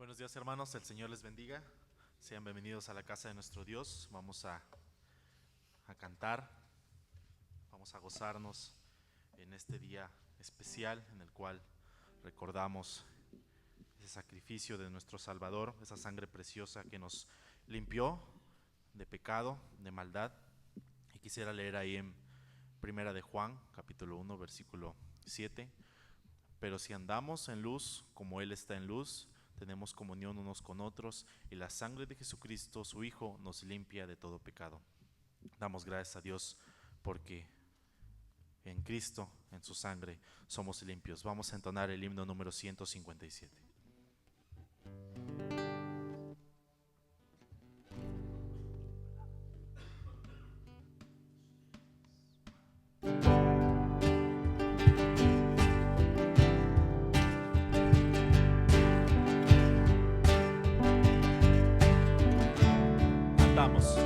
Buenos días, hermanos, el Señor les bendiga. Sean bienvenidos a la casa de nuestro Dios. Vamos a cantar, vamos a gozarnos en este día especial en el cual recordamos ese sacrificio de nuestro Salvador, esa sangre preciosa que nos limpió de pecado, de maldad. Y quisiera leer ahí en Primera de Juan, capítulo 1, versículo 7. Pero si andamos en luz, como Él está en luz, tenemos comunión unos con otros, y la sangre de Jesucristo, su Hijo, nos limpia de todo pecado. Damos gracias a Dios porque en Cristo, en su sangre, somos limpios. Vamos a entonar el himno número 157. Cantamos.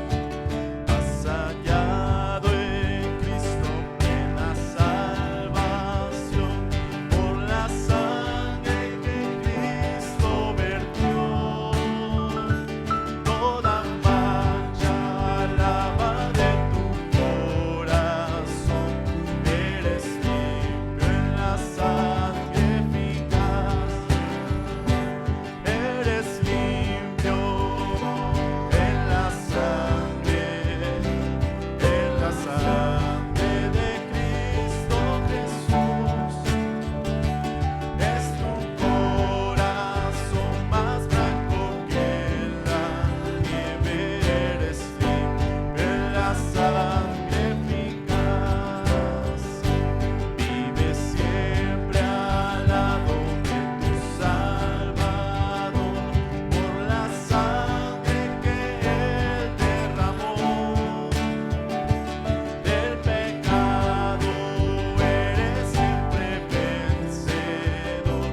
Has hallado en Cristo plena salvación, por la sangre que Cristo vertió. Toda mancha lava de tu corazón, eres limpio en la sangre eficaz. Eres limpio en la sangre de Cristo Jesús. Es tu corazón más blanco que la nieve. Eres limpio en la sangre eficaz. Vive siempre al lado de tu Salvador, por la sangre que Él derramó. Del pecado eres siempre vencedor.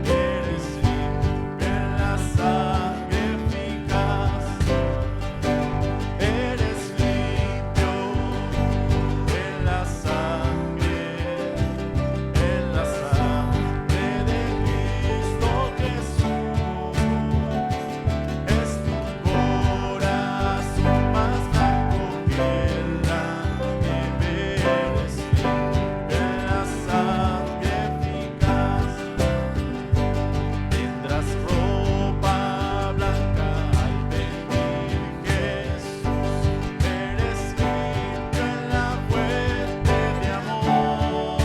Eres limpio en la sangre eficaz. Eres limpio en la sangre de Cristo Jesús. Es tu corazón más blanco que la nieve. Eres limpio en la sangre eficaz. Tendrás ropa blanca al venir Jesús. Eres limpio en la fuente de amor.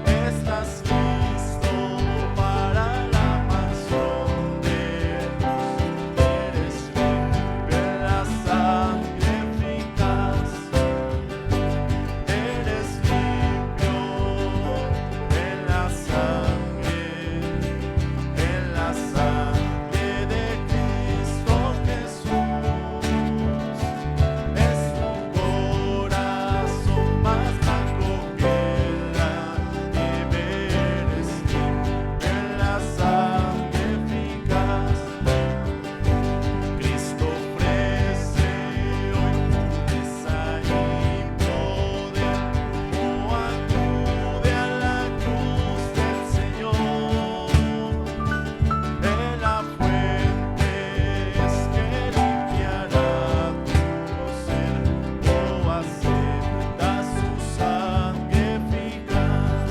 Estás listo para la mansión de Dios. Eres limpio en la sangre eficaz. Eres limpio en la sangre de Cristo Jesús. Es tu corazón más blanco que la nieve. Eres limpio en la sangre eficaz. Cristo ofrece hoy pureza y poder. Oh, acude a la cruz del Señor. En la fuente es que limpiará tu ser. Oh, acepta su sangre eficaz.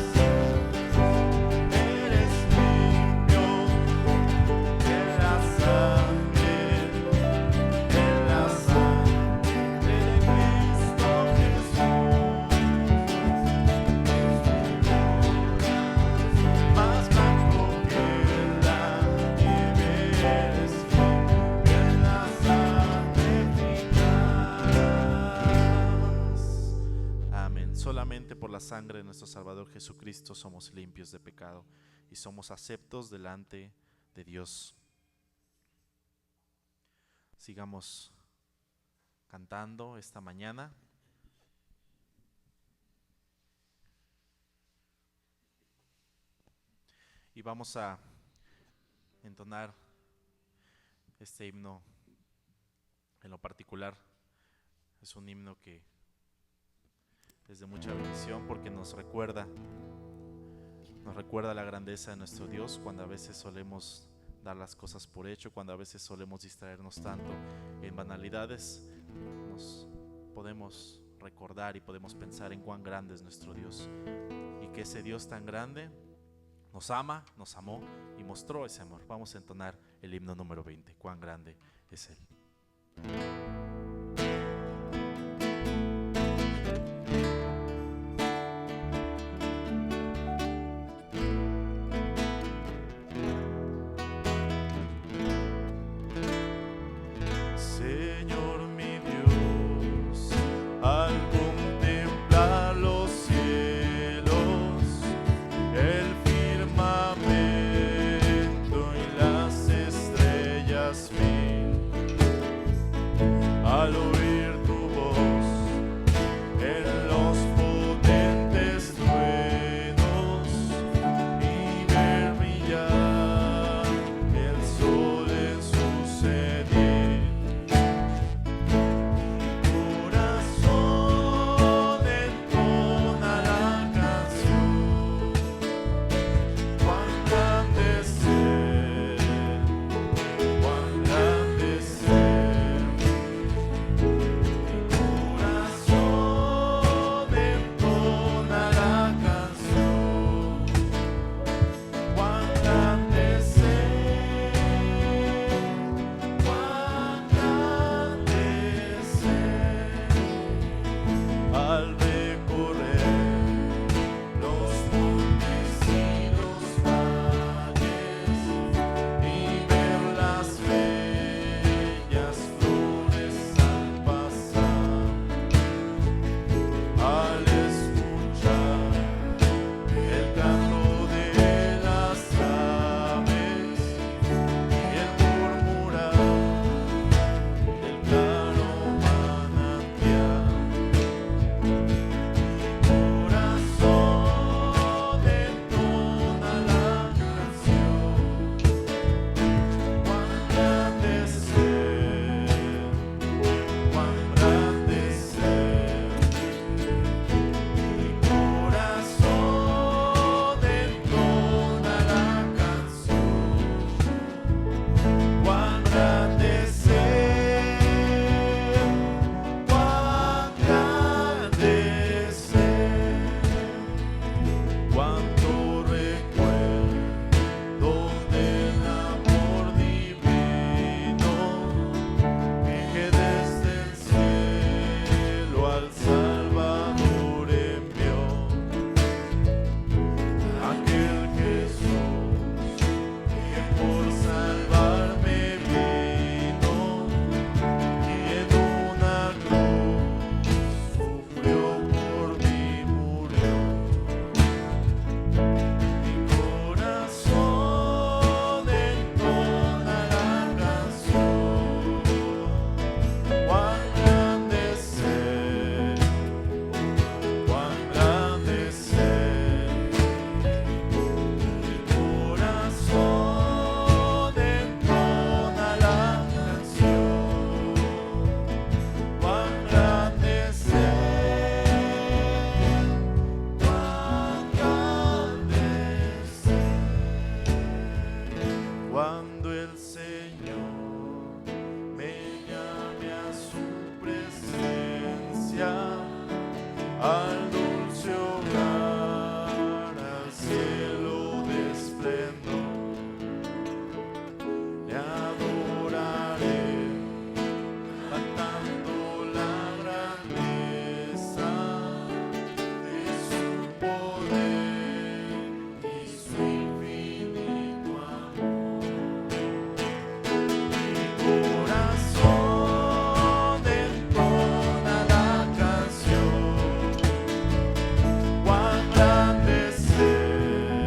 Eres limpio en la sangre de Cristo Jesús. Más blanco que la nieve. Eres limpio en la sangre eficaz. Amén. Solamente por la sangre de nuestro Salvador Jesucristo somos limpios de pecado y somos aceptos delante de Dios. Sigamos cantando esta mañana. Y vamos a entonar este himno en lo particular. Es un himno que es de mucha bendición porque nos recuerda la grandeza de nuestro Dios, cuando a veces solemos dar las cosas por hecho, cuando a veces solemos distraernos tanto en banalidades, nos podemos recordar y podemos pensar en cuán grande es nuestro Dios, y que ese Dios tan grande nos ama, nos amó y mostró ese amor. Vamos a entonar el himno número 20, cuán grande es Él. Señor mi Dios, al contemplar los cielos, el firmamento y las estrellas mil, al oír tu voz en los potentes truenos y ver brillar el sol en su sediel, corazón entona la canción, cuán grande es Él, cuán grande es Él. Corazón entona la canción, cuán grande es Él, cuán grande es Él. Al recorrer los montes y los valles y ver las bellas flores al pasar, al escuchar el canto de las aves y el murmurar del claro manantial, corazón entona la canción, cuán grande es Él, cuán grande es Él. Corazón entona la canción, cuán grande es Él, cuán grande es Él. Cuánto recuerdo del amor divino que desde el cielo al Salvador envió, aquel Jesús que por salvarme vino y en una cruz sufrió por mí, murió. Mi corazón entona la canción, cuán grande es Él, cuán grande es Él. Mi corazón entona la canción, cuán grande es Él, cuán grande es Él. Cuando el Señor me llame a su presencia, al dulce hogar, al cielo de esplendor, le adoraré, cantando la grandeza de su poder y su infinito amor. Mi corazón entona la canción, cuán grande es Él,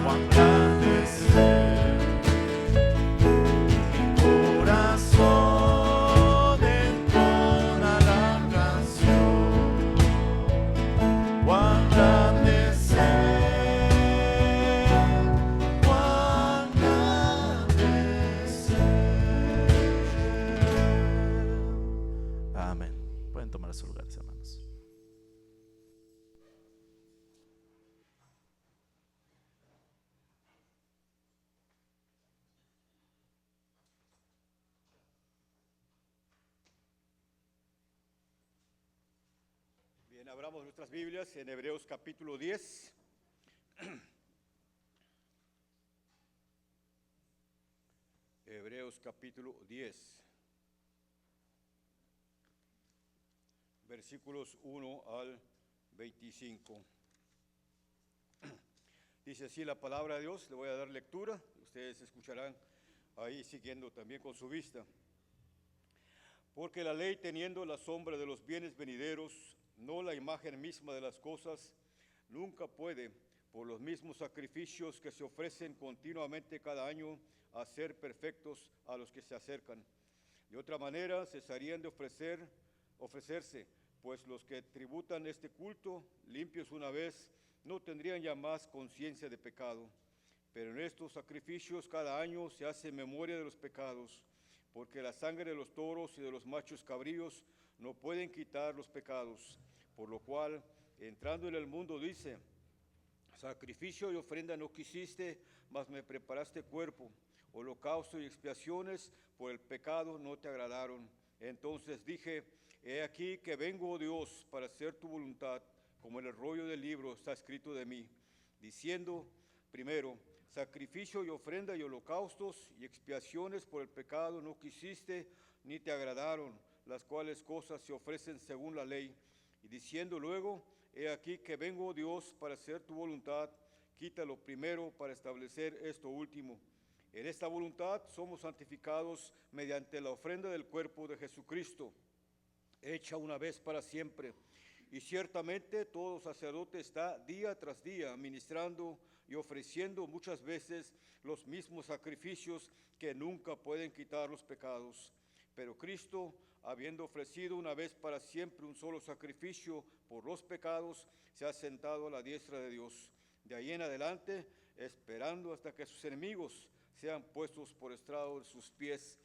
cuán grande es Él. Mi corazón entona la canción, cuán grande es Él, cuán grande es Él. Amén. Pueden tomar sus lugares, hermanos. Bien, abramos nuestras Biblias en Hebreos capítulo 10. Hebreos capítulo 10, versículos 1 al 25. Dice así la palabra de Dios, le voy a dar lectura, ustedes escucharán ahí siguiendo también con su vista. Porque la ley, teniendo la sombra de los bienes venideros, no la imagen misma de las cosas, nunca puede, por los mismos sacrificios que se ofrecen continuamente cada año, hacer perfectos a los que se acercan. De otra manera, cesarían de ofrecerse, pues los que tributan este culto, limpios una vez, no tendrían ya más conciencia de pecado. Pero en estos sacrificios cada año se hace memoria de los pecados, porque la sangre de los toros y de los machos cabríos no pueden quitar los pecados, por lo cual, entrando en el mundo, dice: sacrificio y ofrenda no quisiste, mas me preparaste cuerpo. Holocausto y expiaciones por el pecado no te agradaron. Entonces dije: he aquí que vengo, oh Dios, para hacer tu voluntad, como en el rollo del libro está escrito de mí, diciendo: primero, sacrificio y ofrenda y holocaustos y expiaciones por el pecado no quisiste, ni te agradaron, las cuales cosas se ofrecen según la ley. Y diciendo luego: he aquí que vengo, oh Dios, para hacer tu voluntad, quita lo primero para establecer esto último. En esta voluntad somos santificados mediante la ofrenda del cuerpo de Jesucristo, hecha una vez para siempre. Y ciertamente todo sacerdote está día tras día ministrando y ofreciendo muchas veces los mismos sacrificios que nunca pueden quitar los pecados. Pero Cristo, habiendo ofrecido una vez para siempre un solo sacrificio por los pecados, se ha sentado a la diestra de Dios. De ahí en adelante, esperando hasta que sus enemigos sean puestos por estrado de sus pies,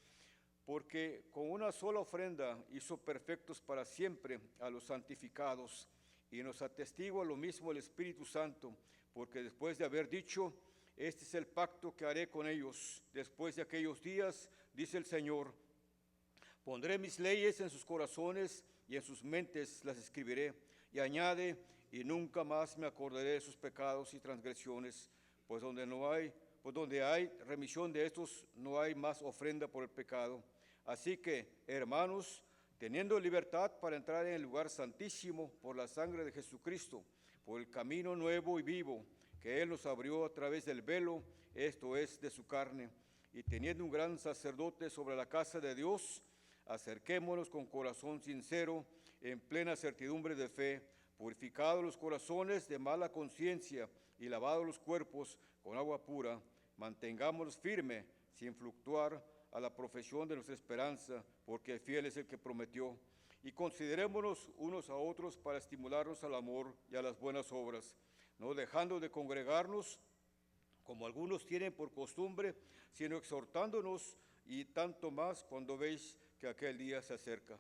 porque con una sola ofrenda hizo perfectos para siempre a los santificados, y nos atestigua lo mismo el Espíritu Santo, porque después de haber dicho: este es el pacto que haré con ellos después de aquellos días, dice el Señor, pondré mis leyes en sus corazones y en sus mentes las escribiré. Y añade: y nunca más me acordaré de sus pecados y transgresiones, pues donde hay remisión de estos, no hay más ofrenda por el pecado. Así que, hermanos, teniendo libertad para entrar en el lugar santísimo por la sangre de Jesucristo, por el camino nuevo y vivo que Él nos abrió a través del velo, esto es, de su carne, y teniendo un gran sacerdote sobre la casa de Dios, acerquémonos con corazón sincero, en plena certidumbre de fe, purificados los corazones de mala conciencia y lavados los cuerpos con agua pura, mantengámonos firmes sin fluctuar a la profesión de nuestra esperanza, porque fiel es el que prometió. Y considerémonos unos a otros para estimularnos al amor y a las buenas obras, no dejando de congregarnos, como algunos tienen por costumbre, sino exhortándonos, y tanto más cuando veis que aquel día se acerca.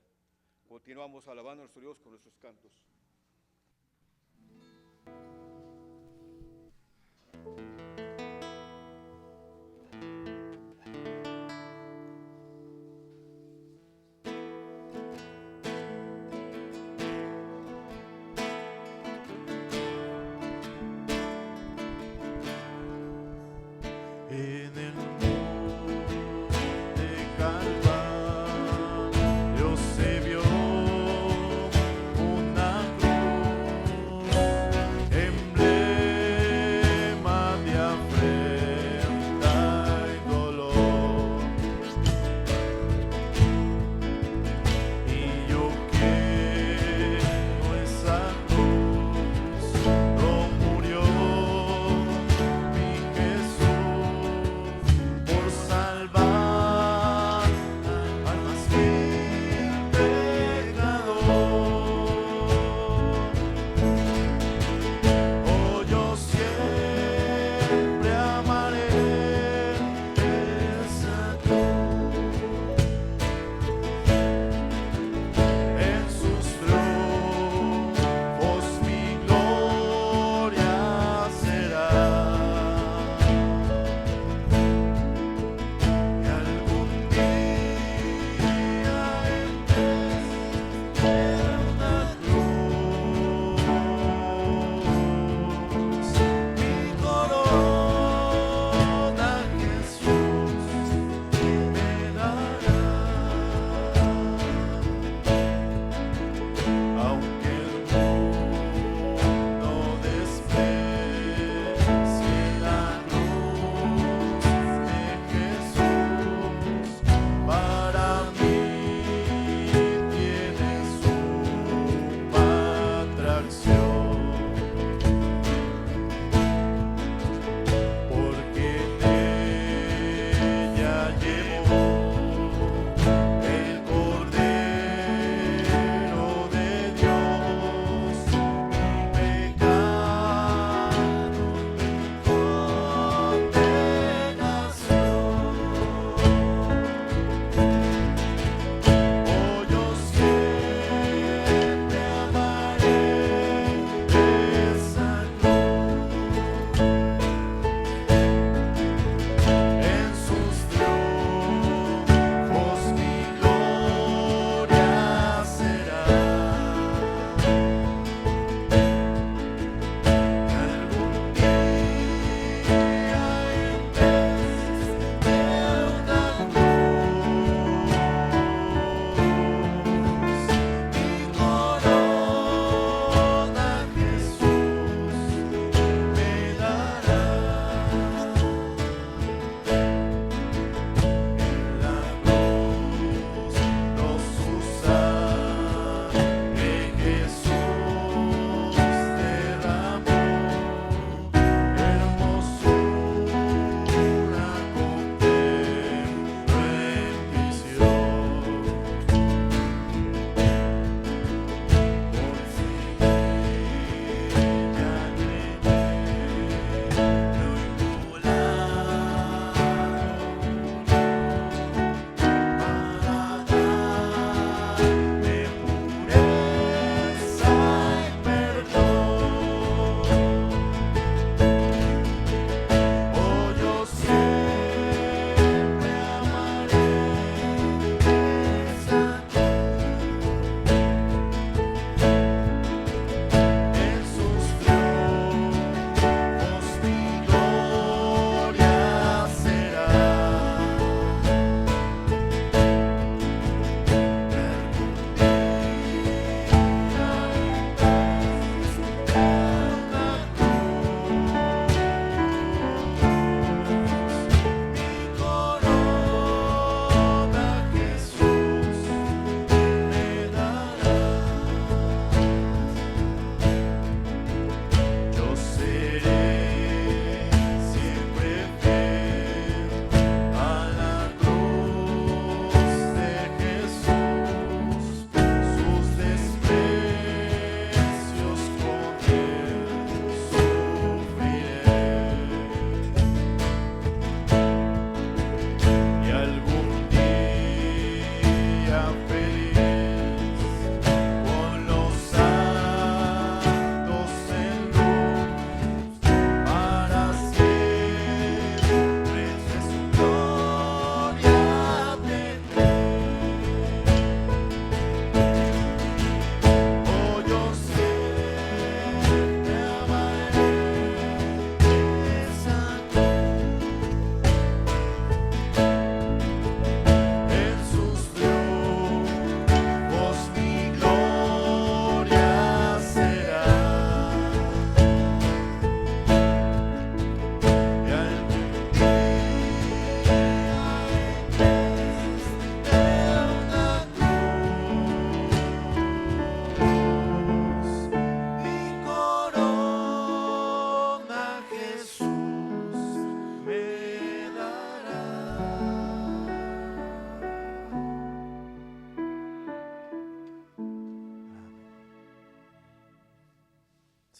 Continuamos alabando a nuestro Dios con nuestros cantos. En el monte Calvario se vio una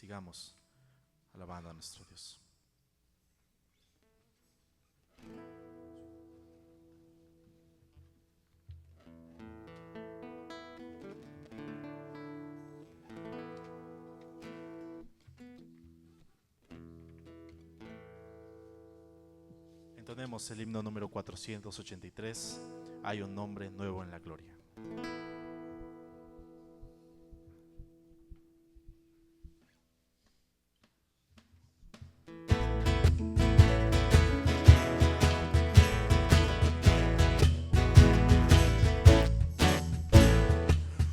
sigamos alabando a nuestro Dios. Entonemos el himno número 483, hay un nombre nuevo en la gloria.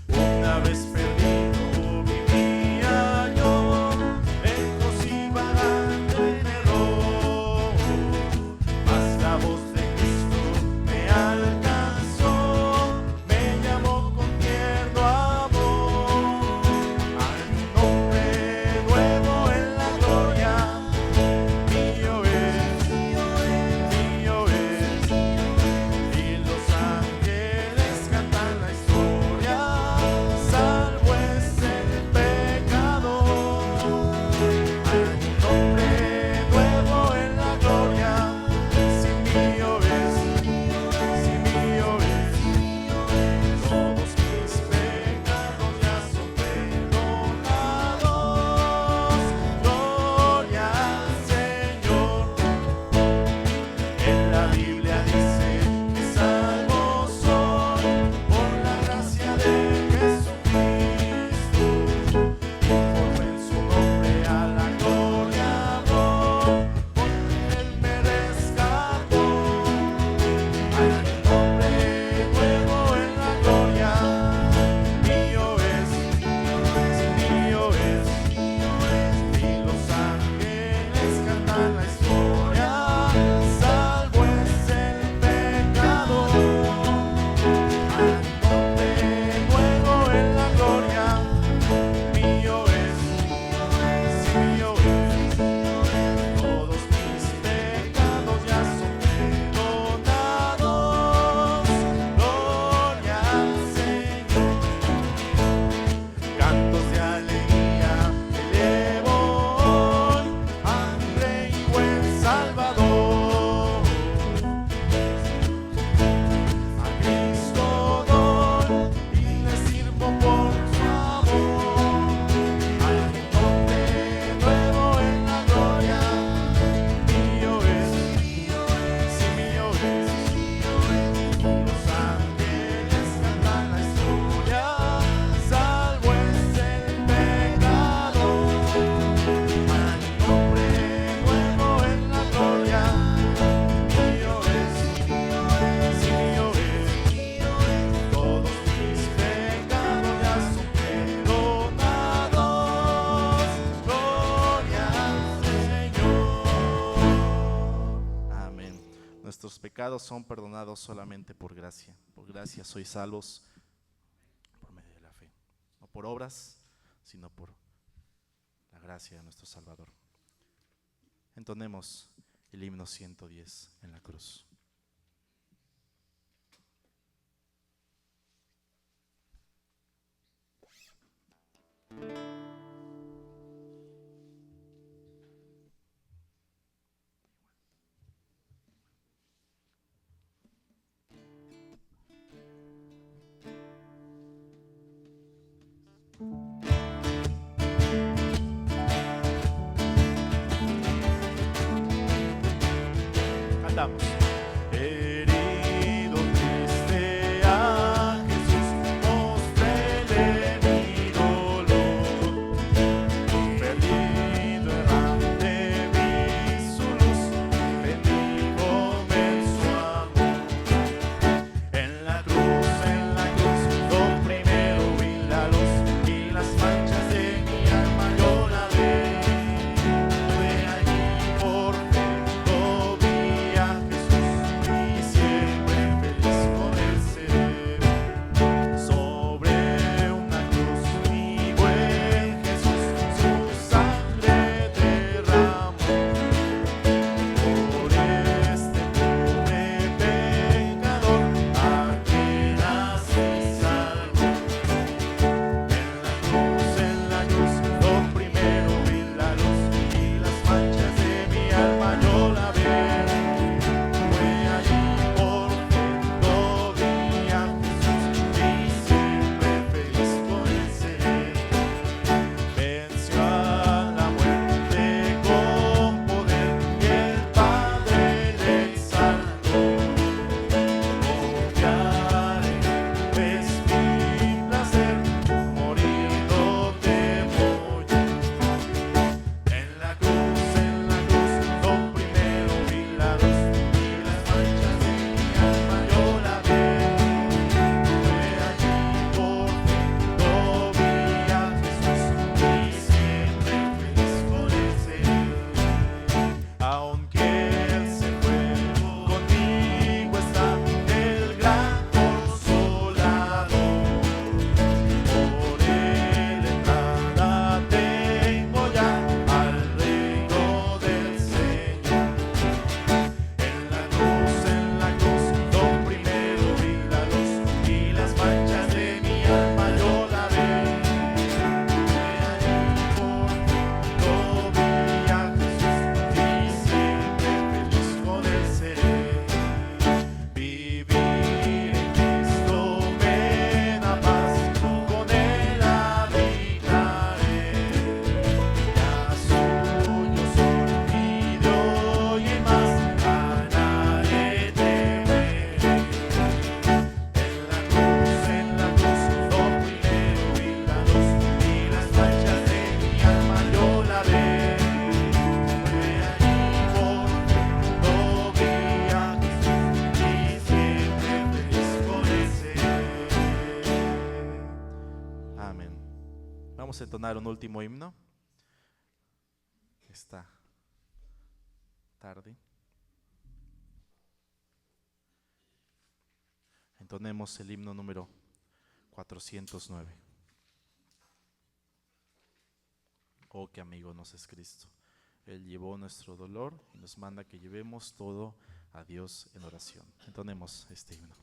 Una vez perdido vivía yo, lejos y vagando en error, mas la voz de Cristo me alcanzó, me llamó con tierno amor. Hay un nombre nuevo en la gloria, mío es, y los ángeles cantan la historia, salvo es el pecador. Hay un nombre nuevo en la gloria, si mío es, todos mis pecados ya son perdonados. Gloria al Señor. En la Biblia dice que salvo soy por la gracia de Jesucristo, conforme en su nombre a la gloria voy, porque Él me rescató. Hay un nombre nuevo en la gloria, mío es, y los ángeles cantan la historia, salvo es el pecador. Hay un nombre nuevo en la gloria, mío es, todos mis pecados ya son perdonados. Gloria al Señor. Cantos de alegría elevo hoy a mi Rey y buen Salvador. A Cristo doy y le sirvo por su amor. Hay un nombre nuevo en la gloria, mío es, los ángeles cantan la historia, salvo es el pecador. Hay un nombre nuevo en la gloria, mío es, todos mis pecados ya son perdonados. Gloria al Señor. Amén. Nuestros pecados son perdonados solamente por gracia. Por gracia sois salvos por medio de la fe. No por obras, sino por la gracia de nuestro Salvador. Entonemos el himno 110 en la cruz. Cantamos. Herido, triste a Jesús, mostrele mi dolor. Perdido, errante, vi su luz, bendígome en su amor. En la cruz, lo primero vi la luz y las manchas de mi alma yo lavé. Fue allí por fe, lo vi a Jesús. Vamos a entonar un último himno esta tarde. Entonemos el himno número 409. Oh, qué amigo nos es Cristo. Él llevó nuestro dolor y nos manda que llevemos todo a Dios en oración. Entonemos este himno.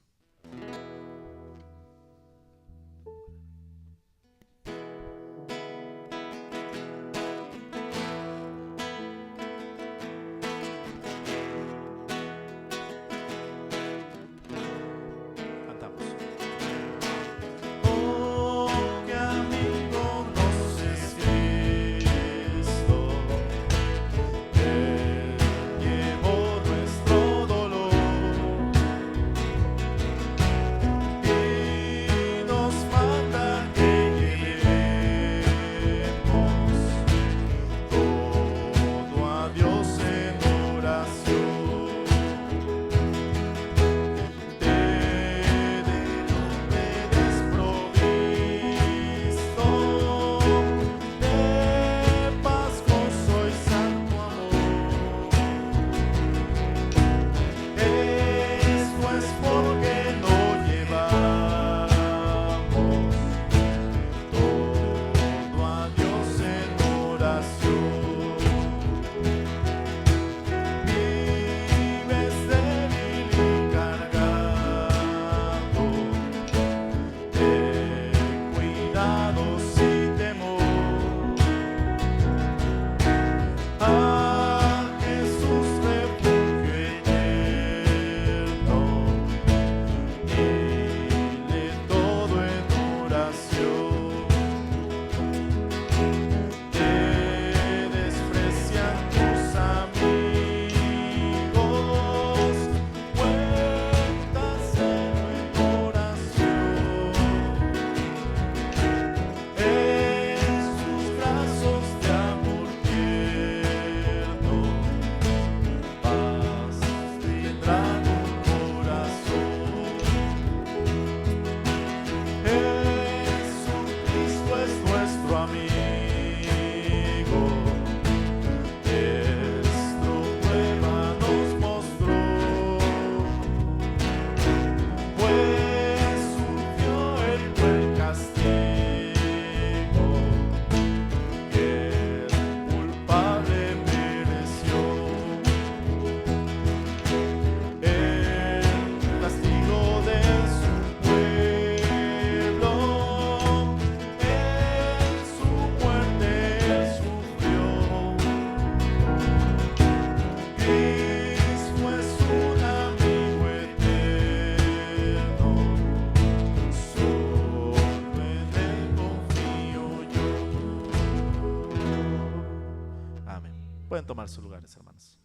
Pueden tomar sus lugares, hermanos.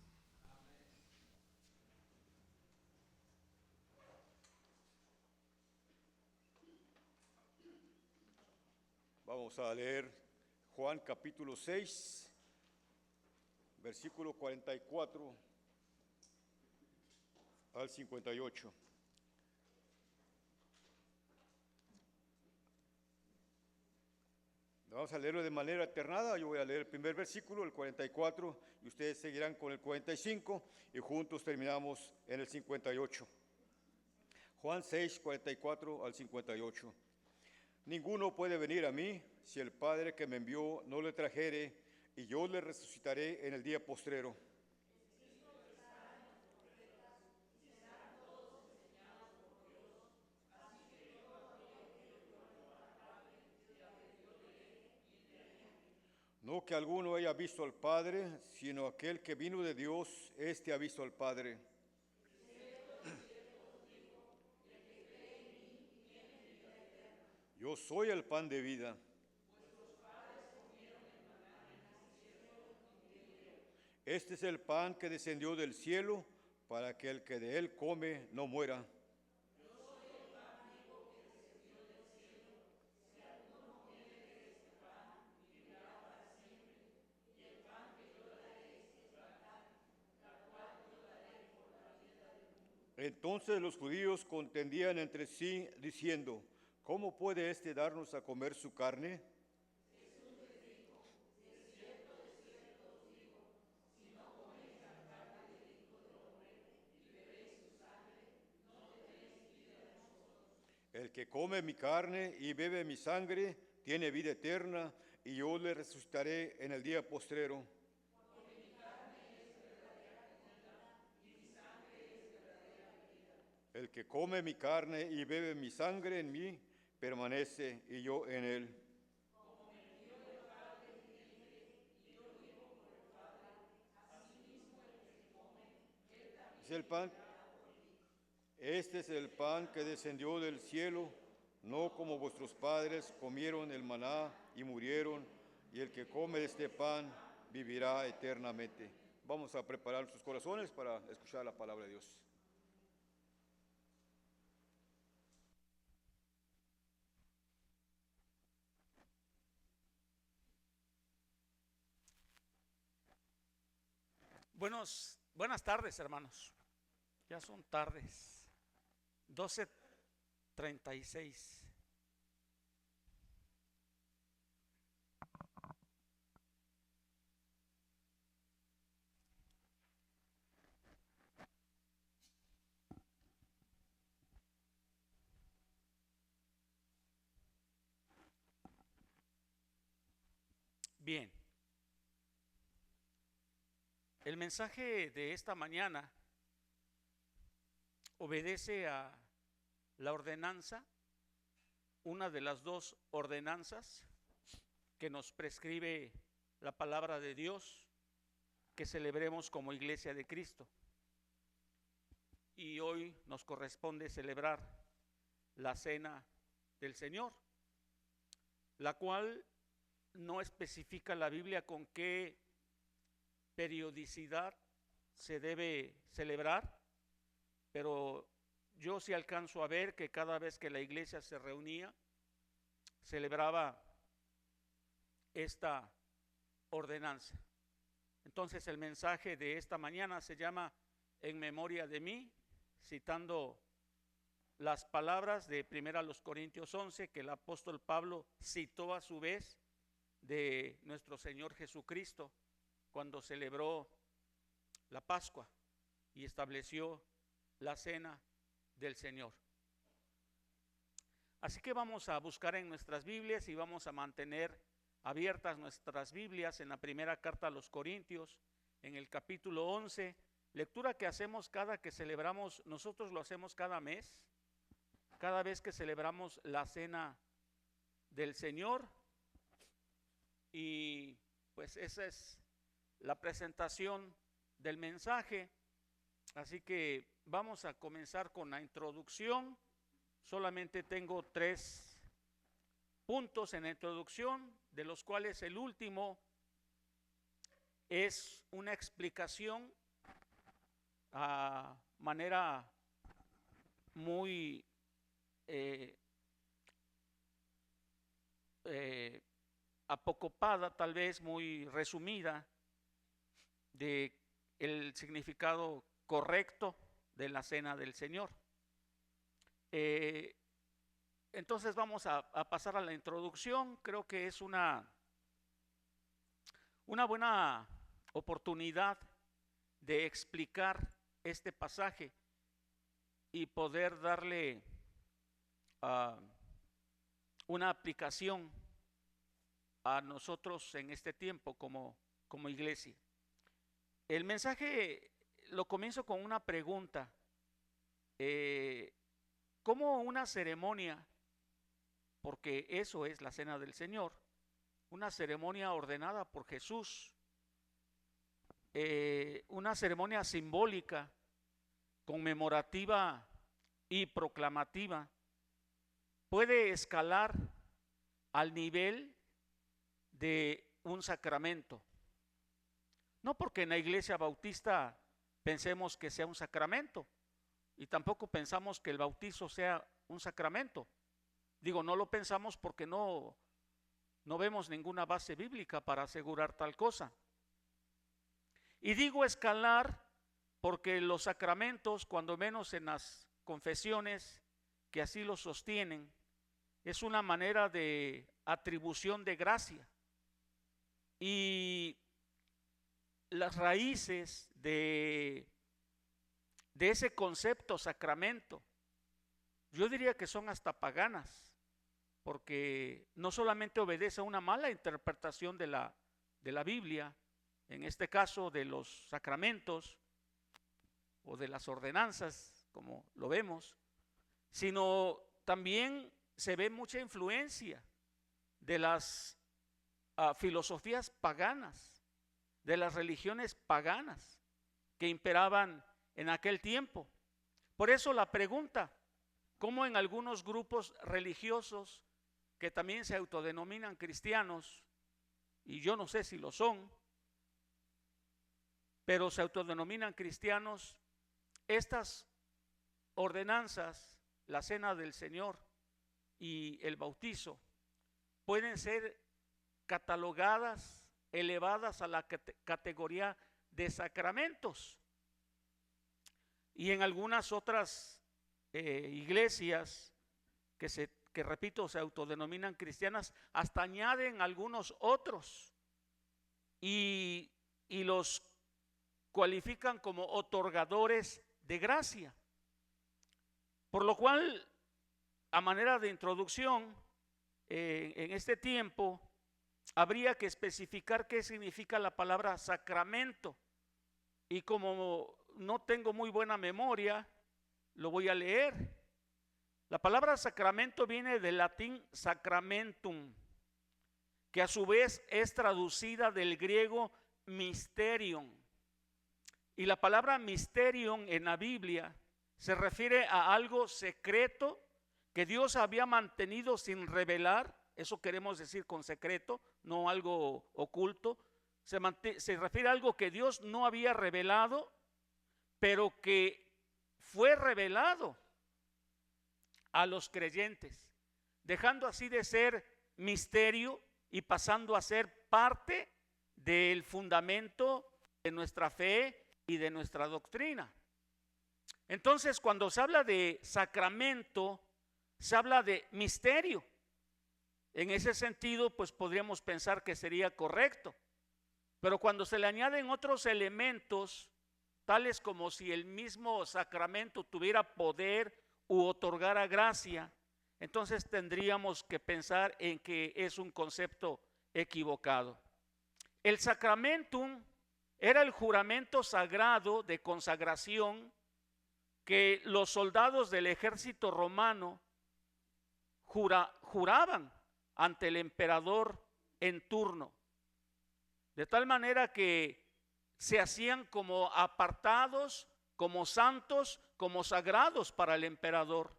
Vamos a leer Juan capítulo 6, versículo 44 al 58. Vamos a leerlo de manera alternada. Yo voy a leer el primer versículo, el 44, y ustedes seguirán con el 45, y juntos terminamos en el 58. Juan 6, 44 al 58. Ninguno puede venir a mí si el Padre que me envió no le trajere, y yo le resucitaré en el día postrero. No que alguno haya visto al Padre, sino aquel que vino de Dios, éste ha visto al Padre. Yo soy el pan de vida. Este es el pan que descendió del cielo, para que el que de él come no muera. Entonces los judíos contendían entre sí, diciendo: ¿Cómo puede éste darnos a comer su carne? El que come mi carne y bebe mi sangre tiene vida eterna, y yo le resucitaré en el día postrero. El que come mi carne y bebe mi sangre en mí permanece, y yo en él. Es el pan. Este es el pan que descendió del cielo, no como vuestros padres comieron el maná y murieron, y el que come de este pan vivirá eternamente. Vamos a preparar sus corazones para escuchar la palabra de Dios. Buenas tardes, hermanos. Ya son tardes. 12:36. Bien. El mensaje de esta mañana obedece a la ordenanza, una de las dos ordenanzas que nos prescribe la palabra de Dios, que celebremos como Iglesia de Cristo. Y hoy nos corresponde celebrar la Cena del Señor, la cual no especifica la Biblia con qué periodicidad se debe celebrar, pero yo sí alcanzo a ver que cada vez que la iglesia se reunía, celebraba esta ordenanza. Entonces el mensaje de esta mañana se llama En memoria de mí, citando las palabras de 1 Corintios 11 que el apóstol Pablo citó a su vez de nuestro Señor Jesucristo cuando celebró la Pascua y estableció la Cena del Señor. Así que vamos a buscar en nuestras Biblias y vamos a mantener abiertas nuestras Biblias en la primera carta a los Corintios, en el capítulo 11, lectura que hacemos cada que celebramos, nosotros lo hacemos cada mes, cada vez que celebramos la Cena del Señor. Y pues esa es la presentación del mensaje. Así que vamos a comenzar con la introducción. Solamente tengo 3 puntos en la introducción, de los cuales el último es una explicación a manera muy apocopada, tal vez muy resumida, de el significado correcto de la Cena del Señor. Entonces vamos a pasar a la introducción. Creo que es una buena oportunidad de explicar este pasaje y poder darle una aplicación a nosotros en este tiempo como iglesia. El mensaje lo comienzo con una pregunta. ¿Cómo una ceremonia, porque eso es la Cena del Señor, una ceremonia ordenada por Jesús, una ceremonia simbólica, conmemorativa y proclamativa, puede escalar al nivel de un sacramento? No porque en la iglesia bautista pensemos que sea un sacramento, y tampoco pensamos que el bautizo sea un sacramento. Digo, no lo pensamos porque no vemos ninguna base bíblica para asegurar tal cosa. Y digo escalar porque los sacramentos, cuando menos en las confesiones que así lo sostienen, es una manera de atribución de gracia. Y las raíces de ese concepto sacramento, yo diría que son hasta paganas, porque no solamente obedece a una mala interpretación de la Biblia, en este caso de los sacramentos o de las ordenanzas, como lo vemos, sino también se ve mucha influencia de las filosofías paganas, de las religiones paganas que imperaban en aquel tiempo. Por eso la pregunta, ¿cómo en algunos grupos religiosos que también se autodenominan cristianos, y yo no sé si lo son, pero se autodenominan cristianos, estas ordenanzas, la cena del Señor y el bautizo, pueden ser catalogadas, elevadas a la categoría de sacramentos? Y en algunas otras iglesias que repito, se autodenominan cristianas, hasta añaden algunos otros y los cualifican como otorgadores de gracia. Por lo cual, a manera de introducción, en este tiempo, habría que especificar qué significa la palabra sacramento. Y como no tengo muy buena memoria, lo voy a leer. La palabra sacramento viene del latín sacramentum, que a su vez es traducida del griego mysterion. Y la palabra mysterion en la Biblia se refiere a algo secreto que Dios había mantenido sin revelar. Eso queremos decir con secreto, no algo oculto. Se refiere a algo que Dios no había revelado, pero que fue revelado a los creyentes, dejando así de ser misterio y pasando a ser parte del fundamento de nuestra fe y de nuestra doctrina. Entonces, cuando se habla de sacramento, se habla de misterio. En ese sentido, pues podríamos pensar que sería correcto. Pero cuando se le añaden otros elementos, tales como si el mismo sacramento tuviera poder u otorgara gracia, entonces tendríamos que pensar en que es un concepto equivocado. El sacramentum era el juramento sagrado de consagración que los soldados del ejército romano juraban ante el emperador en turno, de tal manera que se hacían como apartados, como santos, como sagrados para el emperador.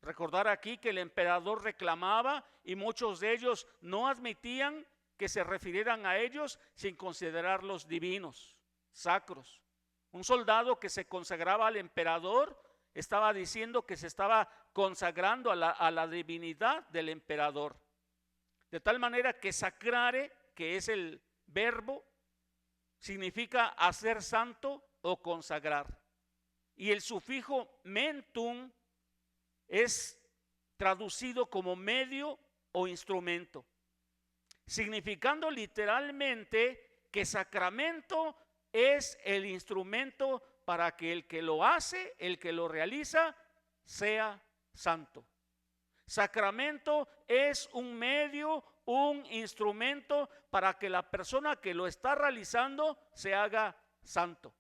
Recordar aquí que el emperador reclamaba y muchos de ellos no admitían que se refirieran a ellos sin considerarlos divinos, sacros. Un soldado que se consagraba al emperador estaba diciendo que se estaba consagrando a la divinidad del emperador. De tal manera que sacrare, que es el verbo, significa hacer santo o consagrar. Y el sufijo mentum es traducido como medio o instrumento, significando literalmente que sacramento es el instrumento para que el que lo hace, el que lo realiza, sea santo. Sacramento es un medio, un instrumento para que la persona que lo está realizando se haga santo.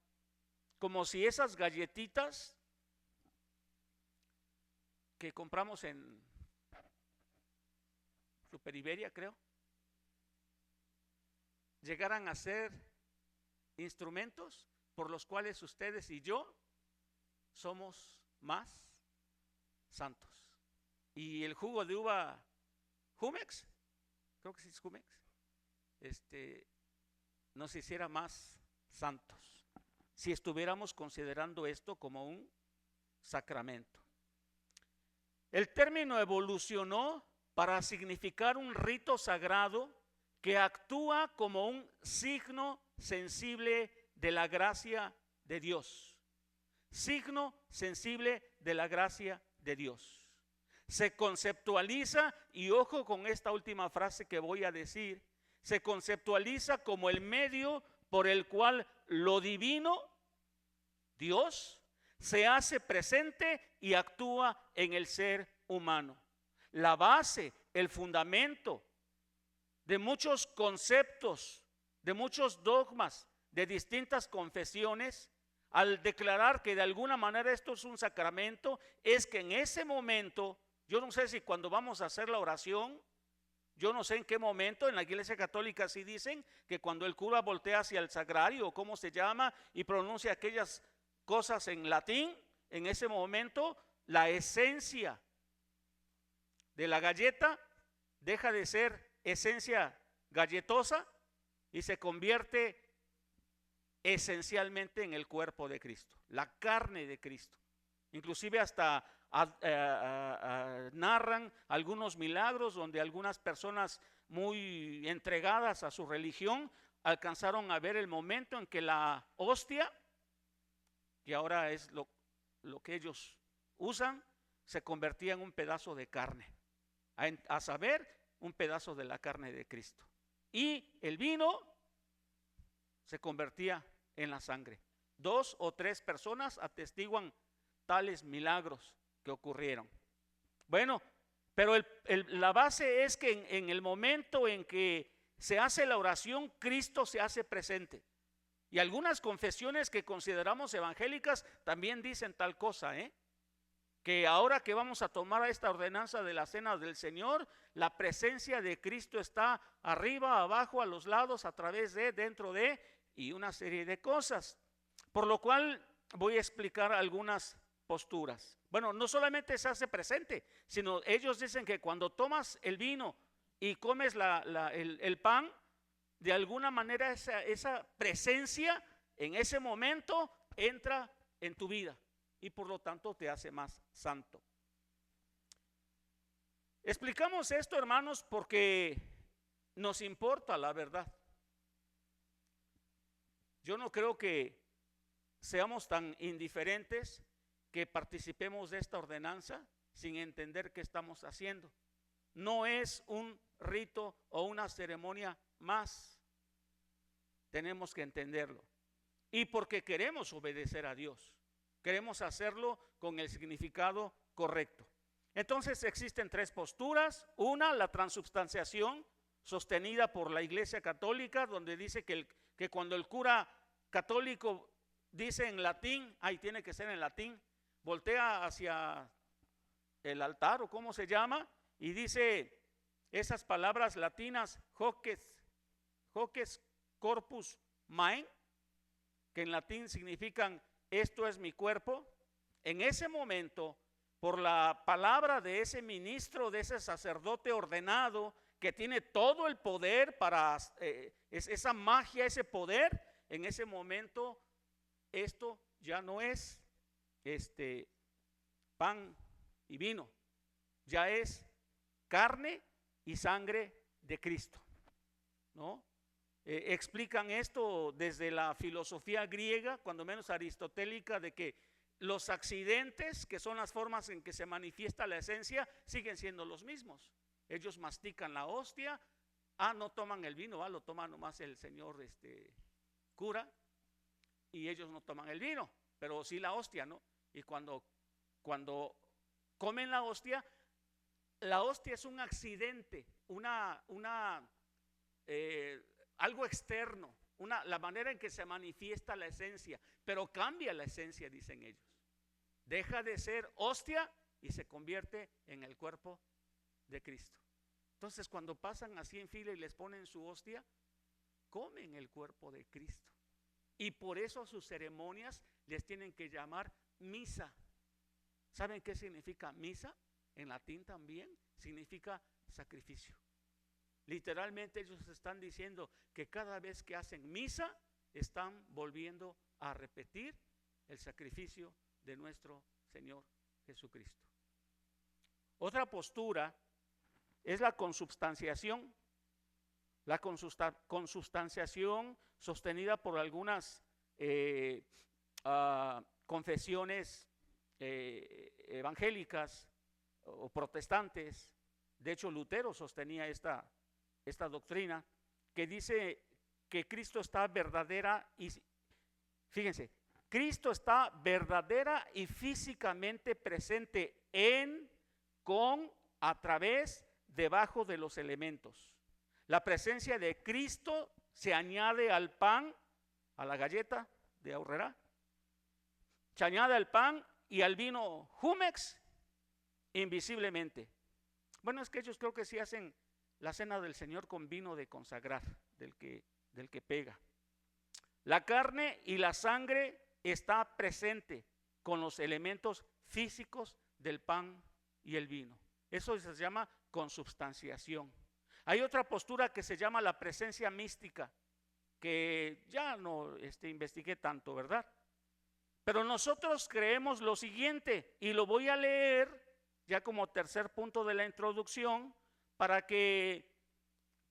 Como si esas galletitas que compramos en Super Iberia, creo, llegaran a ser instrumentos por los cuales ustedes y yo somos más santos. Y el jugo de uva Jumex, creo que sí es Jumex, nos hiciera más santos si estuviéramos considerando esto como un sacramento. El término evolucionó para significar un rito sagrado que actúa como un signo sensible de la gracia de Dios. Signo sensible de la gracia de Dios. Se conceptualiza, y ojo con esta última frase que voy a decir, se conceptualiza como el medio por el cual lo divino, Dios, se hace presente y actúa en el ser humano. La base, el fundamento de muchos conceptos, de muchos dogmas, de distintas confesiones, al declarar que de alguna manera esto es un sacramento, es que en ese momento, yo no sé si cuando vamos a hacer la oración, yo no sé en qué momento, en la Iglesia Católica sí dicen que cuando el cura voltea hacia el sagrario, o cómo se llama, y pronuncia aquellas cosas en latín, en ese momento la esencia de la galleta deja de ser esencia galletosa y se convierte esencialmente en el cuerpo de Cristo, la carne de Cristo. Inclusive hasta narran algunos milagros donde algunas personas muy entregadas a su religión alcanzaron a ver el momento en que la hostia, que ahora es lo que ellos usan, se convertía en un pedazo de carne, a saber, un pedazo de la carne de Cristo. Y el vino se convertía en la sangre. 2 o 3 personas atestiguan tales milagros que ocurrieron. Bueno, pero la base es que en el momento en que se hace la oración, Cristo se hace presente. Y algunas confesiones que consideramos evangélicas también dicen tal cosa, que ahora que vamos a tomar esta ordenanza de la cena del Señor, la presencia de Cristo está arriba, abajo, a los lados, a través de, dentro de, y una serie de cosas. Por lo cual voy a explicar algunas posturas. Bueno, no solamente se hace presente, sino ellos dicen que cuando tomas el vino y comes el pan, de alguna manera esa presencia en ese momento entra en tu vida y por lo tanto te hace más santo. Explicamos esto, hermanos, porque nos importa la verdad. Yo no creo que seamos tan indiferentes que participemos de esta ordenanza sin entender qué estamos haciendo. No es un rito o una ceremonia más. Tenemos que entenderlo. Y porque queremos obedecer a Dios, queremos hacerlo con el significado correcto. Entonces existen 3 posturas. Una, la transubstanciación, sostenida por la Iglesia Católica, donde dice que cuando el cura católico dice en latín, tiene que ser en latín, voltea hacia el altar o cómo se llama, y dice esas palabras latinas, hoc corpus mei, que en latín significan esto es mi cuerpo. En ese momento, por la palabra de ese ministro, de ese sacerdote ordenado, que tiene todo el poder para esa magia, ese poder, en ese momento esto ya no es pan y vino, ya es carne y sangre de Cristo, ¿no? Explican esto desde la filosofía griega, cuando menos aristotélica, de que los accidentes, que son las formas en que se manifiesta la esencia, siguen siendo los mismos. Ellos mastican la hostia, no toman el vino, lo toma nomás el señor cura, y ellos no toman el vino, pero sí la hostia, ¿no? Y cuando comen la hostia es un accidente, algo externo, la manera en que se manifiesta la esencia, pero cambia la esencia, dicen ellos. Deja de ser hostia y se convierte en el cuerpo de Cristo. Entonces, cuando pasan así en fila y les ponen su hostia, comen el cuerpo de Cristo. Y por eso a sus ceremonias les tienen que llamar misa. ¿Saben qué significa misa? En latín también significa sacrificio. Literalmente ellos están diciendo que cada vez que hacen misa están volviendo a repetir el sacrificio de nuestro Señor Jesucristo. Otra postura es la consubstanciación. La consubstanciación sostenida por algunas confesiones evangélicas o protestantes. De hecho, Lutero sostenía esta doctrina que dice que Cristo está verdadera y, fíjense, Cristo está verdadera y físicamente presente en, con, a través, debajo de los elementos. La presencia de Cristo se añade al pan, a la galleta de Aurrerá, se añade al pan y al vino Jumex invisiblemente. Bueno, es que ellos creo que sí hacen la cena del Señor con vino de consagrar, del que pega. La carne y la sangre está presente con los elementos físicos del pan y el vino. Eso se llama consubstanciación. Hay otra postura que se llama la presencia mística, que ya no investigué tanto, ¿verdad? Pero nosotros creemos lo siguiente, y lo voy a leer ya como tercer punto de la introducción, para que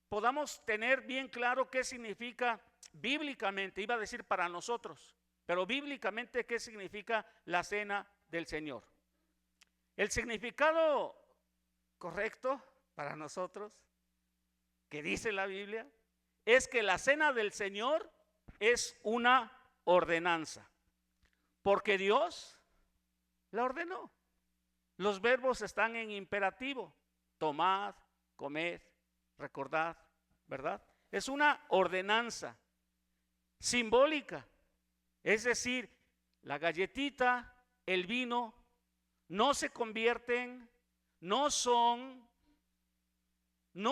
podamos tener bien claro qué significa bíblicamente, iba a decir para nosotros, pero bíblicamente qué significa la cena del Señor. El significado correcto para nosotros, que dice la Biblia, es que la cena del Señor es una ordenanza, porque Dios la ordenó. Los verbos están en imperativo: tomad, comed, recordad, ¿verdad? Es una ordenanza simbólica, es decir, la galletita, el vino, no se convierten, no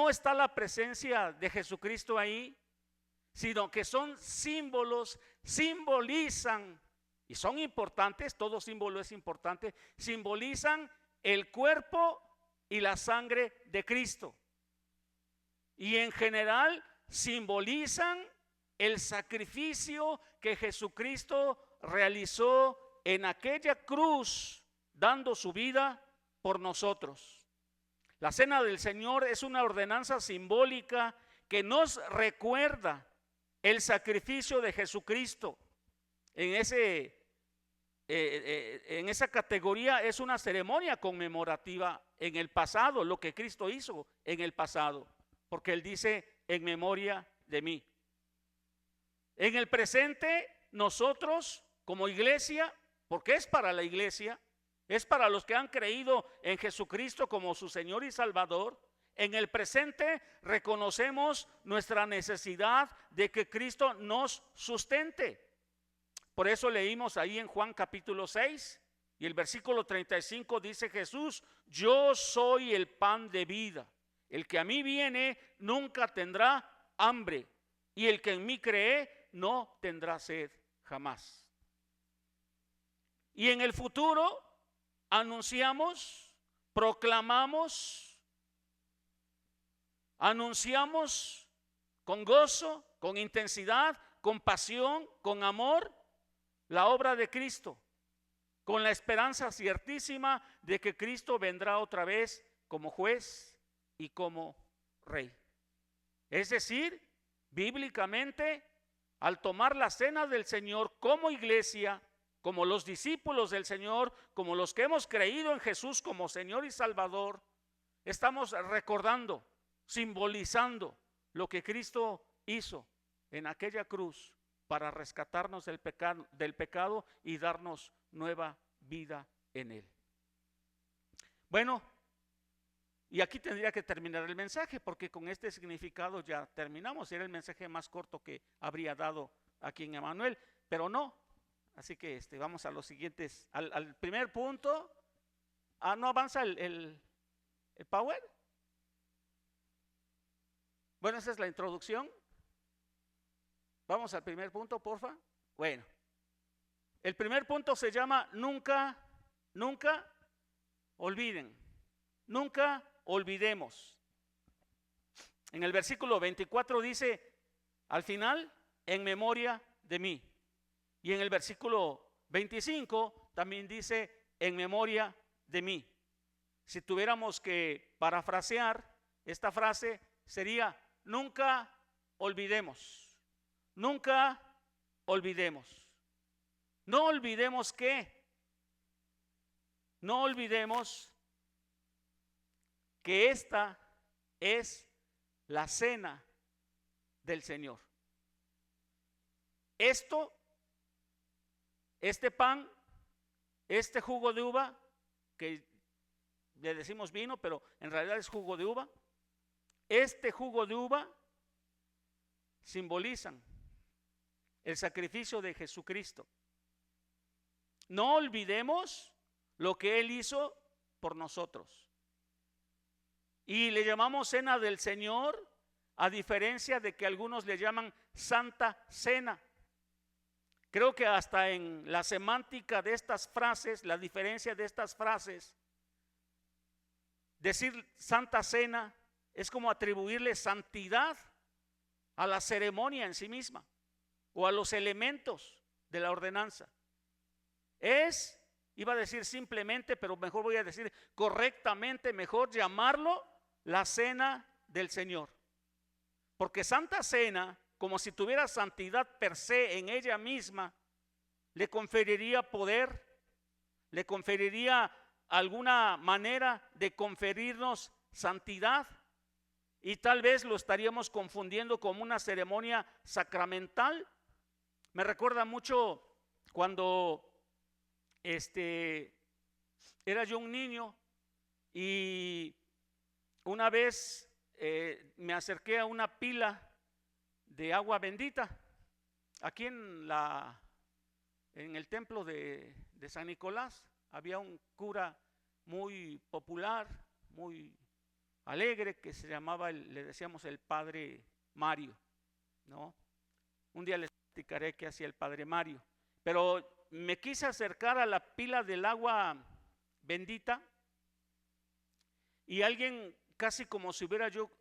está la presencia de Jesucristo ahí, sino que son símbolos, simbolizan, y son importantes, todo símbolo es importante, simbolizan el cuerpo y la sangre de Cristo. Y en general simbolizan el sacrificio que Jesucristo realizó en aquella cruz, dando su vida por nosotros. La cena del Señor es una ordenanza simbólica que nos recuerda el sacrificio de Jesucristo. En esa categoría es una ceremonia conmemorativa en el pasado, lo que Cristo hizo en el pasado, porque Él dice: en memoria de mí. En el presente, nosotros como iglesia, porque es para la iglesia, es para los que han creído en Jesucristo como su Señor y Salvador, en el presente reconocemos nuestra necesidad de que Cristo nos sustente. Por eso leímos ahí en Juan capítulo 6 y el versículo 35 dice Jesús: yo soy el pan de vida, el que a mí viene nunca tendrá hambre, y el que en mí cree no tendrá sed jamás. Y en el futuro anunciamos, proclamamos, anunciamos con gozo, con intensidad, con pasión, con amor, la obra de Cristo, con la esperanza ciertísima de que Cristo vendrá otra vez como juez y como rey. Es decir, bíblicamente, al tomar la cena del Señor como iglesia, como los discípulos del Señor, como los que hemos creído en Jesús como Señor y Salvador, estamos recordando, simbolizando lo que Cristo hizo en aquella cruz para rescatarnos del pecado y darnos nueva vida en Él. Bueno, y aquí tendría que terminar el mensaje, porque con este significado ya terminamos. Era el mensaje más corto que habría dado aquí en Emanuel, pero no. Así que vamos a los siguientes, al primer punto. ¿No avanza el power? Bueno, esa es la introducción. Vamos al primer punto, porfa. Bueno, el primer punto se llama nunca olviden, nunca olvidemos. En el versículo 24 dice, al final, en memoria de mí. Y en el versículo 25 también dice, en memoria de mí. Si tuviéramos que parafrasear esta frase, sería, nunca olvidemos. Nunca olvidemos. No olvidemos qué. No olvidemos que esta es la cena del Señor. Esto este pan, este jugo de uva, que le decimos vino, pero en realidad es jugo de uva, este jugo de uva simbolizan el sacrificio de Jesucristo. No olvidemos lo que Él hizo por nosotros. Y le llamamos cena del Señor, a diferencia de que algunos le llaman Santa Cena. Creo que hasta en la semántica de estas frases, la diferencia de estas frases, decir Santa Cena es como atribuirle santidad a la ceremonia en sí misma o a los elementos de la ordenanza. Iba a decir simplemente, pero mejor voy a decir correctamente, mejor llamarlo la cena del Señor. Porque Santa Cena, como si tuviera santidad per se en ella misma, le conferiría poder, le conferiría alguna manera de conferirnos santidad, y tal vez lo estaríamos confundiendo con una ceremonia sacramental. Me recuerda mucho cuando era yo un niño y una vez me acerqué a una pila de agua bendita aquí en el templo de San Nicolás. Había un cura muy popular, muy alegre, que se llamaba, le decíamos el Padre Mario, ¿no? Un día les platicaré qué hacía el Padre Mario, pero me quise acercar a la pila del agua bendita y alguien, casi como si fuera yo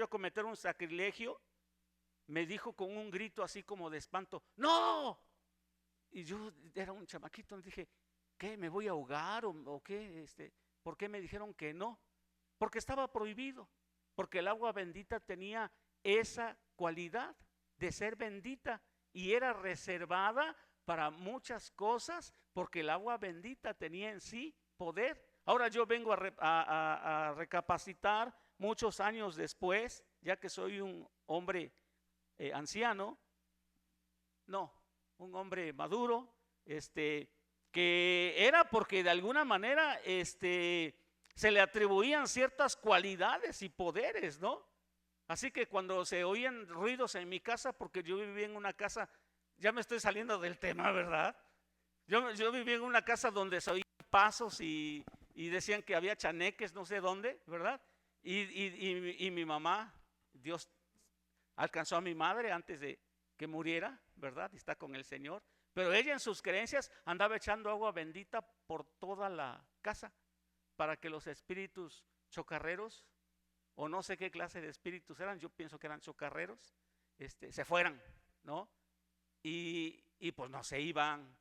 a cometer un sacrilegio, me dijo con un grito así como de espanto: ¡no! Y yo era un chamaquito, dije: ¿qué? ¿Me voy a ahogar o qué? ¿Por qué me dijeron que no? Porque estaba prohibido, porque el agua bendita tenía esa cualidad de ser bendita y era reservada para muchas cosas, porque el agua bendita tenía en sí poder. Ahora yo vengo a recapacitar muchos años después, ya que soy un hombre anciano, no, un hombre maduro, que era porque de alguna manera se le atribuían ciertas cualidades y poderes, ¿no? Así que cuando se oían ruidos en mi casa, porque yo vivía en una casa, ya me estoy saliendo del tema, ¿verdad? Yo vivía en una casa donde se oían pasos y decían que había chaneques, no sé dónde, ¿verdad? Y mi mamá, Dios alcanzó a mi madre antes de que muriera, ¿verdad? Y está con el Señor. Pero ella en sus creencias andaba echando agua bendita por toda la casa para que los espíritus chocarreros, o no sé qué clase de espíritus eran, yo pienso que eran chocarreros, se fueran, ¿no? Y pues no se iban.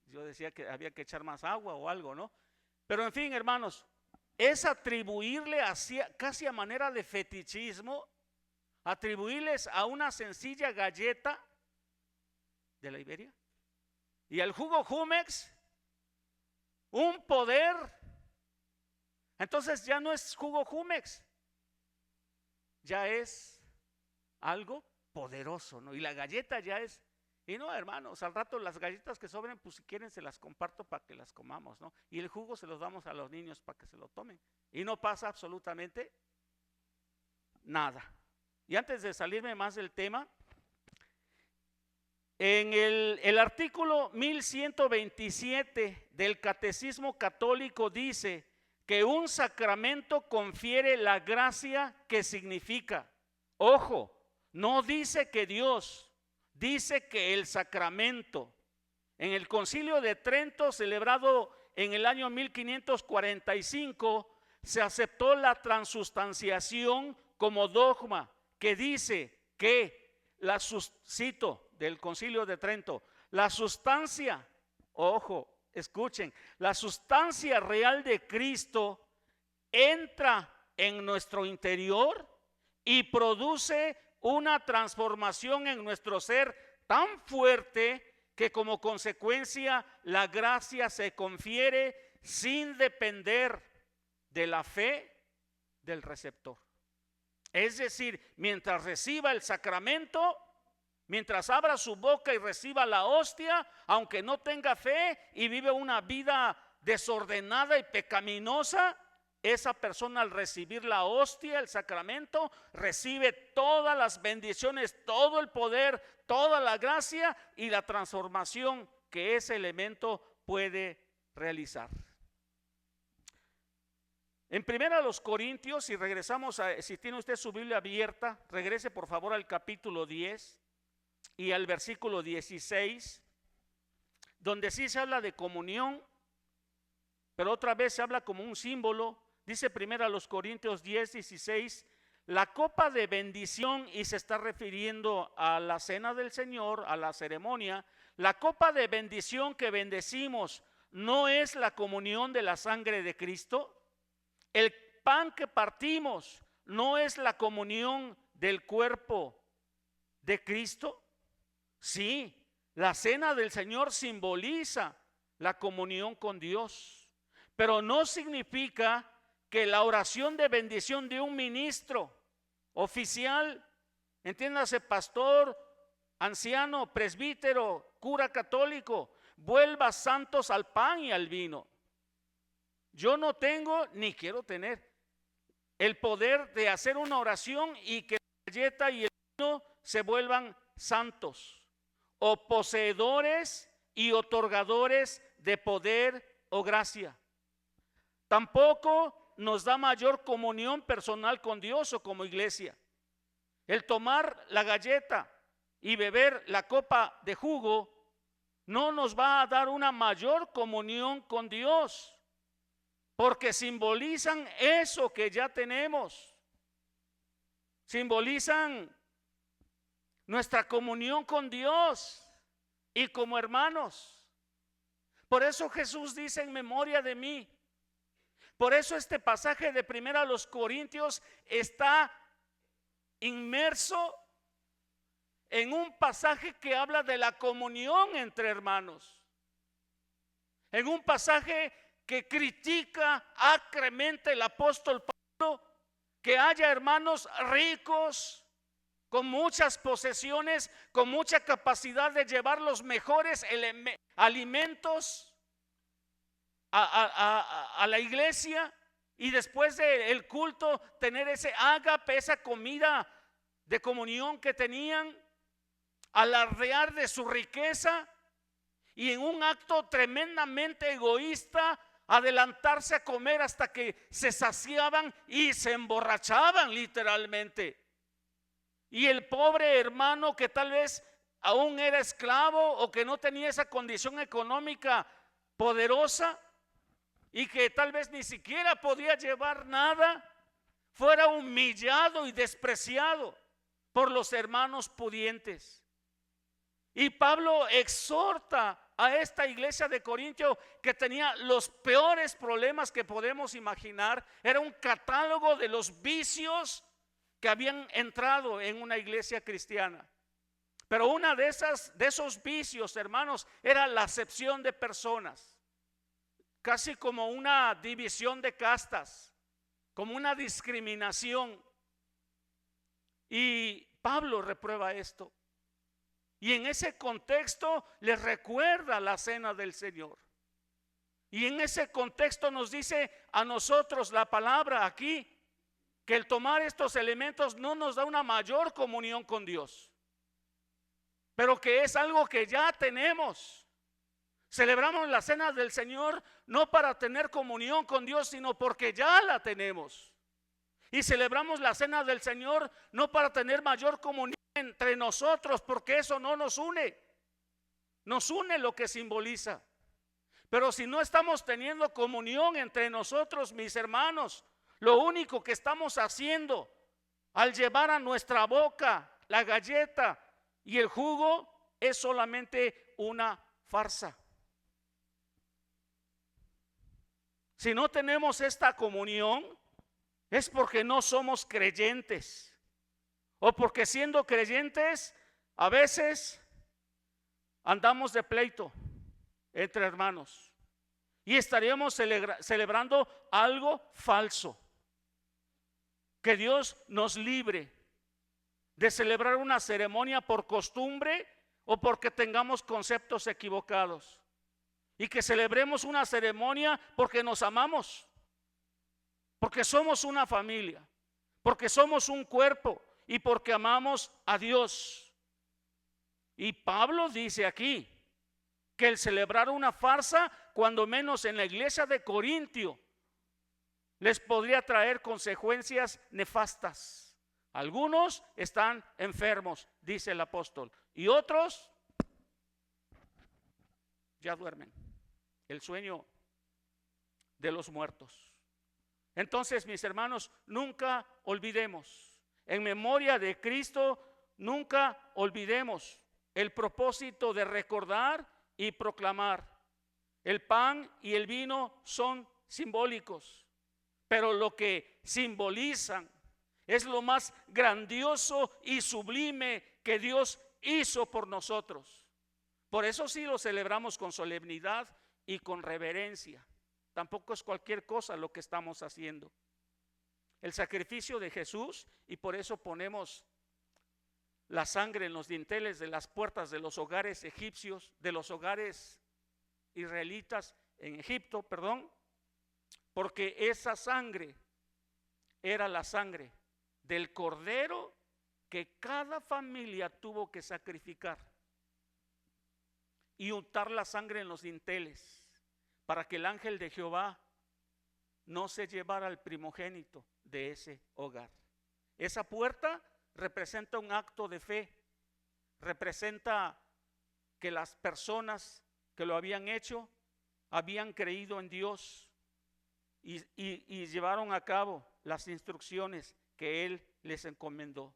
Yo decía que había que echar más agua o algo, ¿no? Pero en fin, hermanos, es atribuirle casi a manera de fetichismo, atribuirles a una sencilla galleta de la Iberia y al jugo Jumex un poder. Entonces ya no es jugo Jumex, ya es algo poderoso, ¿no? Y la galleta ya es. Y no, hermanos, al rato las galletas que sobren, pues si quieren se las comparto para que las comamos, ¿no? Y el jugo se los damos a los niños para que se lo tomen. Y no pasa absolutamente nada. Y antes de salirme más del tema, en el artículo 1127 del Catecismo Católico dice que un sacramento confiere la gracia que significa. Ojo, no dice que Dios, dice que el sacramento. En el Concilio de Trento, celebrado en el año 1545, se aceptó la transustanciación como dogma, que dice que, cito del Concilio de Trento, la sustancia, ojo, escuchen, la sustancia real de Cristo entra en nuestro interior y produce una transformación en nuestro ser tan fuerte que como consecuencia la gracia se confiere sin depender de la fe del receptor. Es decir, mientras reciba el sacramento, mientras abra su boca y reciba la hostia, aunque no tenga fe y vive una vida desordenada y pecaminosa, esa persona al recibir la hostia, el sacramento, recibe todas las bendiciones, todo el poder, toda la gracia y la transformación que ese elemento puede realizar. En 1 Corintios, si regresamos si tiene usted su Biblia abierta, regrese por favor al capítulo 10 y al versículo 16, donde sí se habla de comunión, pero otra vez se habla como un símbolo. Dice 1 Corintios 10, 16, la copa de bendición, y se está refiriendo a la cena del Señor, a la ceremonia. La copa de bendición que bendecimos, ¿no es la comunión de la sangre de Cristo? El pan que partimos, ¿no es la comunión del cuerpo de Cristo? Sí, la cena del Señor simboliza la comunión con Dios, pero no significa que la oración de bendición de un ministro oficial, entiéndase pastor, anciano, presbítero, cura católico, vuelva santos al pan y al vino. Yo no tengo ni quiero tener el poder de hacer una oración y que la galleta y el vino se vuelvan santos, o poseedores y otorgadores de poder o gracia. Tampoco nos da mayor comunión personal con Dios o como iglesia. El tomar la galleta y beber la copa de jugo no nos va a dar una mayor comunión con Dios, porque simbolizan eso que ya tenemos. Simbolizan nuestra comunión con Dios y como hermanos. Por eso Jesús dice: en memoria de mí. Por eso este pasaje de 1 Corintios está inmerso en un pasaje que habla de la comunión entre hermanos, en un pasaje que critica acremente el apóstol Pablo que haya hermanos ricos, con muchas posesiones, con mucha capacidad de llevar los mejores alimentos a la iglesia, y después del culto tener ese ágape, esa comida de comunión que tenían, alardear de su riqueza y en un acto tremendamente egoísta adelantarse a comer hasta que se saciaban y se emborrachaban literalmente. Y el pobre hermano que tal vez aún era esclavo o que no tenía esa condición económica poderosa y que tal vez ni siquiera podía llevar nada, fuera humillado y despreciado por los hermanos pudientes. Y Pablo exhorta a esta iglesia de Corintio, que tenía los peores problemas que podemos imaginar. Era un catálogo de los vicios que habían entrado en una iglesia cristiana. Pero una de esos vicios, hermanos, era la acepción de personas, casi como una división de castas, como una discriminación. Y Pablo reprueba esto. Y en ese contexto les recuerda la cena del Señor. Y en ese contexto nos dice a nosotros la palabra aquí, que el tomar estos elementos no nos da una mayor comunión con Dios, pero que es algo que ya tenemos. Celebramos la cena del Señor no para tener comunión con Dios, sino porque ya la tenemos. Y celebramos la cena del Señor no para tener mayor comunión entre nosotros, porque eso no nos une. Nos une lo que simboliza. Pero si no estamos teniendo comunión entre nosotros, mis hermanos, lo único que estamos haciendo al llevar a nuestra boca la galleta y el jugo es solamente una farsa. Si no tenemos esta comunión, es porque no somos creyentes, o porque siendo creyentes a veces andamos de pleito entre hermanos y estaríamos celebrando algo falso. Que Dios nos libre de celebrar una ceremonia por costumbre o porque tengamos conceptos equivocados. Y que celebremos una ceremonia porque nos amamos, porque somos una familia, porque somos un cuerpo y porque amamos a Dios. Y Pablo dice aquí que el celebrar una farsa, cuando menos en la iglesia de Corintio, les podría traer consecuencias nefastas. Algunos están enfermos, dice el apóstol, y otros ya duermen, el sueño de los muertos. Entonces, mis hermanos, nunca olvidemos, en memoria de Cristo, nunca olvidemos el propósito de recordar y proclamar. El pan y el vino son simbólicos, pero lo que simbolizan es lo más grandioso y sublime que Dios hizo por nosotros. Por eso sí lo celebramos con solemnidad y con reverencia. Tampoco es cualquier cosa lo que estamos haciendo. El sacrificio de Jesús, y por eso ponemos la sangre en los dinteles de las puertas de los hogares egipcios, de los hogares israelitas en Egipto, porque esa sangre era la sangre del cordero que cada familia tuvo que sacrificar y untar la sangre en los dinteles para que el ángel de Jehová no se llevara al primogénito de ese hogar. Esa puerta representa un acto de fe, representa que las personas que lo habían hecho habían creído en Dios y llevaron a cabo las instrucciones que Él les encomendó.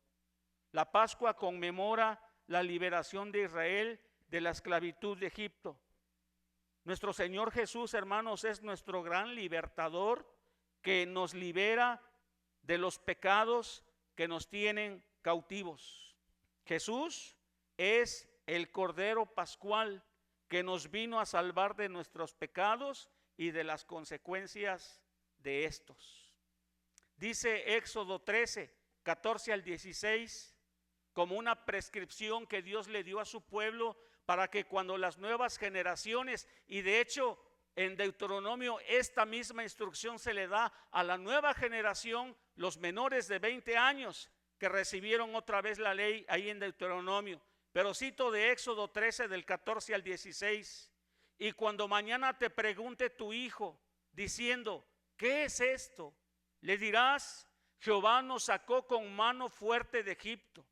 La Pascua conmemora la liberación de Israel de la esclavitud de Egipto. Nuestro Señor Jesús, hermanos, es nuestro gran libertador que nos libera de los pecados que nos tienen cautivos. Jesús es el Cordero Pascual que nos vino a salvar de nuestros pecados y de las consecuencias de estos. Dice Éxodo 13, 14 al 16, como una prescripción que Dios le dio a su pueblo para que cuando las nuevas generaciones, y de hecho en Deuteronomio esta misma instrucción se le da a la nueva generación, los menores de 20 años que recibieron otra vez la ley ahí en Deuteronomio. Pero cito de Éxodo 13 del 14 al 16. Y cuando mañana te pregunte tu hijo diciendo, ¿qué es esto? Le dirás, Jehová nos sacó con mano fuerte de Egipto,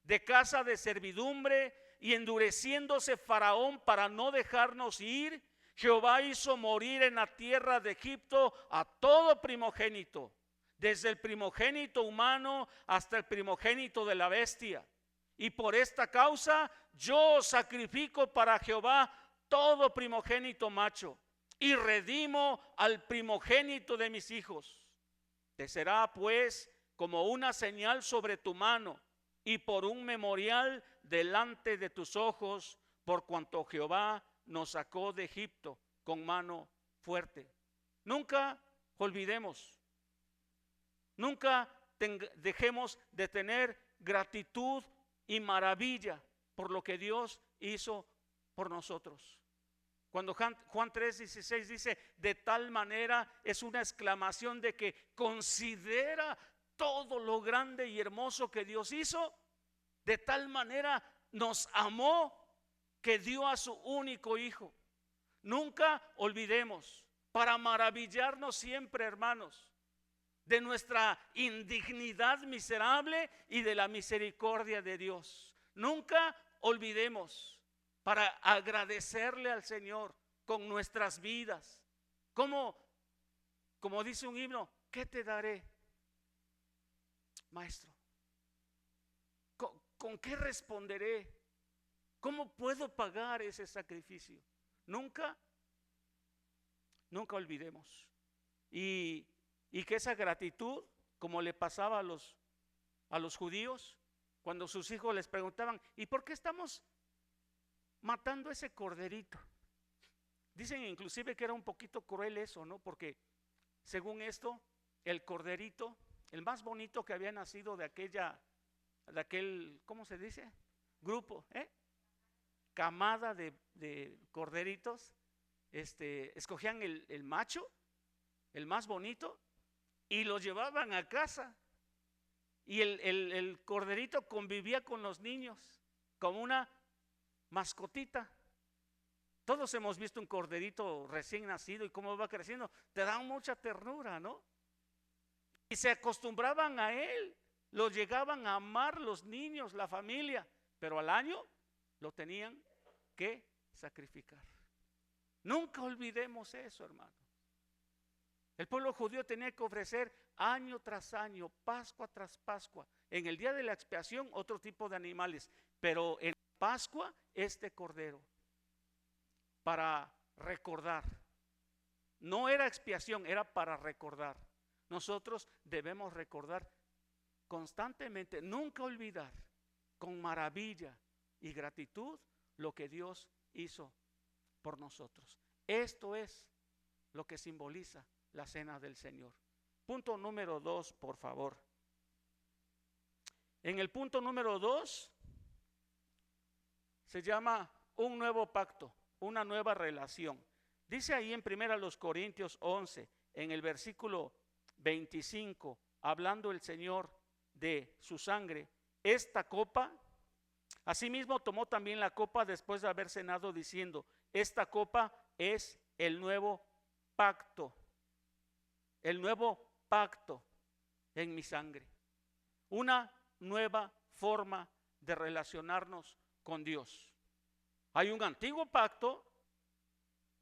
de casa de servidumbre, y endureciéndose Faraón para no dejarnos ir, Jehová hizo morir en la tierra de Egipto a todo primogénito, desde el primogénito humano hasta el primogénito de la bestia. Y por esta causa yo sacrifico para Jehová todo primogénito macho y redimo al primogénito de mis hijos. Te será pues como una señal sobre tu mano y por un memorial delante de tus ojos, por cuanto Jehová nos sacó de Egipto con mano fuerte. Nunca olvidemos, nunca dejemos de tener gratitud y maravilla por lo que Dios hizo por nosotros. Cuando Juan 3:16 dice, de tal manera, es una exclamación de que considera todo lo grande y hermoso que Dios hizo. De tal manera nos amó que dio a su único hijo. Nunca olvidemos, para maravillarnos siempre, hermanos, de nuestra indignidad miserable y de la misericordia de Dios. Nunca olvidemos, para agradecerle al Señor con nuestras vidas. Como dice un himno, ¿qué te daré, Maestro? ¿Con qué responderé? ¿Cómo puedo pagar ese sacrificio? Nunca olvidemos. Y que esa gratitud, como le pasaba a los judíos, cuando sus hijos les preguntaban, ¿y por qué estamos matando ese corderito? Dicen inclusive que era un poquito cruel eso, ¿no? Porque según esto, el corderito, el más bonito que había nacido de aquella de aquel, ¿cómo se dice? Grupo, camada de corderitos, escogían el macho, el más bonito, y lo llevaban a casa. Y el corderito convivía con los niños como una mascotita. Todos hemos visto un corderito recién nacido y cómo va creciendo. Te da mucha ternura, ¿no? Y se acostumbraban a él. Lo llegaban a amar los niños, la familia. Pero al año lo tenían que sacrificar. Nunca olvidemos eso, hermano. El pueblo judío tenía que ofrecer año tras año, Pascua tras Pascua. En el día de la expiación, otro tipo de animales. Pero en Pascua, este cordero. Para recordar. No era expiación, era para recordar. Nosotros debemos recordar constantemente, nunca olvidar, con maravilla y gratitud, lo que Dios hizo por nosotros. Esto es lo que simboliza la cena del Señor. Punto número 2, por favor. En el punto número 2 se llama un nuevo pacto, una nueva relación. Dice ahí en 1 Corintios 11, en el versículo 25, hablando el Señor de su sangre, esta copa, asimismo tomó también la copa después de haber cenado, diciendo, esta copa es el nuevo pacto en mi sangre. Una nueva forma de relacionarnos con Dios. Hay un antiguo pacto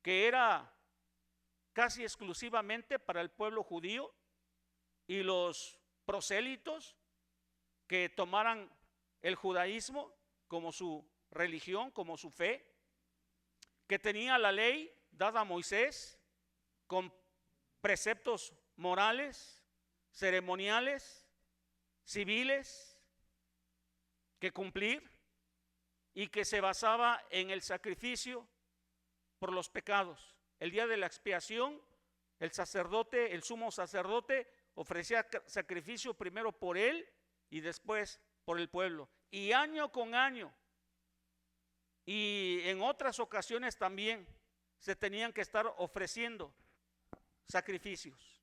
que era casi exclusivamente para el pueblo judío y los prosélitos que tomaran el judaísmo como su religión, como su fe, que tenía la ley dada a Moisés con preceptos morales, ceremoniales, civiles que cumplir y que se basaba en el sacrificio por los pecados. El día de la expiación, el sacerdote, el sumo sacerdote, ofrecía sacrificio primero por él y después por el pueblo. Y año con año, y en otras ocasiones también, se tenían que estar ofreciendo sacrificios.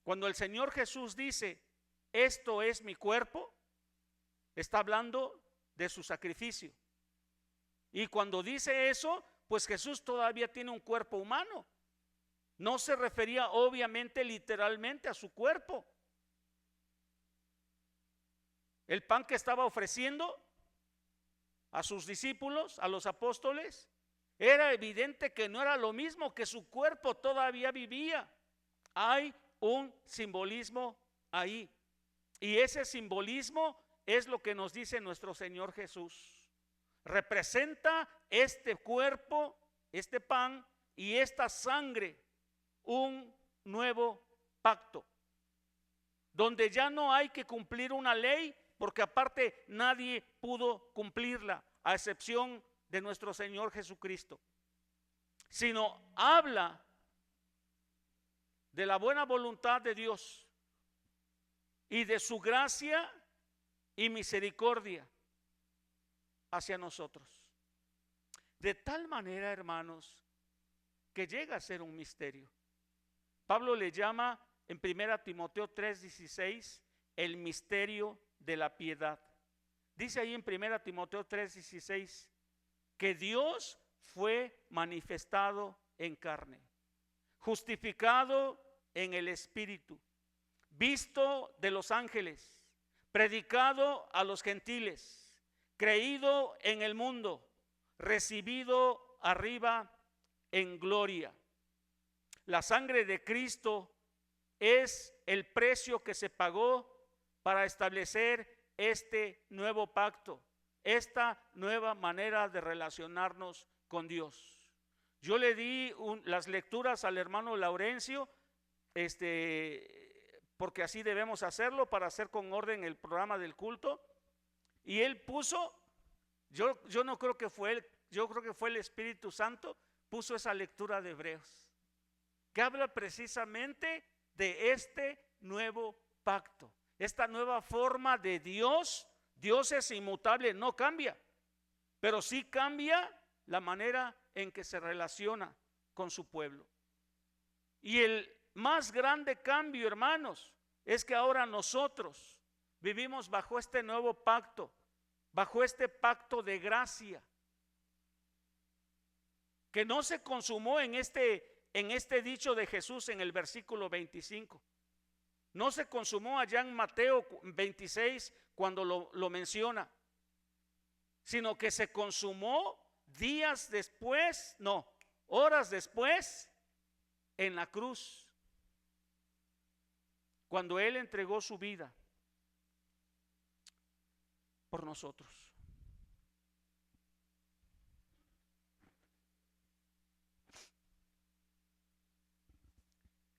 Cuando el Señor Jesús dice, esto es mi cuerpo, está hablando de su sacrificio. Y cuando dice eso, pues Jesús todavía tiene un cuerpo humano. No se refería obviamente literalmente a su cuerpo. El pan que estaba ofreciendo a sus discípulos, a los apóstoles, era evidente que no era lo mismo, que su cuerpo todavía vivía. Hay un simbolismo ahí. Y ese simbolismo es lo que nos dice nuestro Señor Jesús. Representa este cuerpo, este pan y esta sangre, un nuevo pacto, donde ya no hay que cumplir una ley, porque aparte nadie pudo cumplirla, a excepción de nuestro Señor Jesucristo, sino habla de la buena voluntad de Dios y de su gracia y misericordia hacia nosotros. De tal manera, hermanos, que llega a ser un misterio. Pablo le llama en 1 Timoteo 3:16 el misterio de la piedad. Dice ahí en 1 Timoteo 3:16 que Dios fue manifestado en carne, justificado en el Espíritu, visto de los ángeles, predicado a los gentiles, creído en el mundo, recibido arriba en gloria. La sangre de Cristo es el precio que se pagó para establecer este nuevo pacto, esta nueva manera de relacionarnos con Dios. Yo le di las lecturas al hermano Laurencio, porque así debemos hacerlo para hacer con orden el programa del culto, y él puso, yo no creo que fue él, yo creo que fue el Espíritu Santo, puso esa lectura de Hebreos, que habla precisamente de este nuevo pacto, esta nueva forma de Dios Dios es inmutable, no cambia, pero sí cambia la manera en que se relaciona con su pueblo. Y el más grande cambio, hermanos, es que ahora nosotros vivimos bajo este nuevo pacto, bajo este pacto de gracia, que no se consumó en este dicho de Jesús en el versículo 25. No se consumó allá en Mateo 26 cuando lo menciona, sino que se consumó días después, no, horas después, en la cruz, cuando Él entregó su vida por nosotros.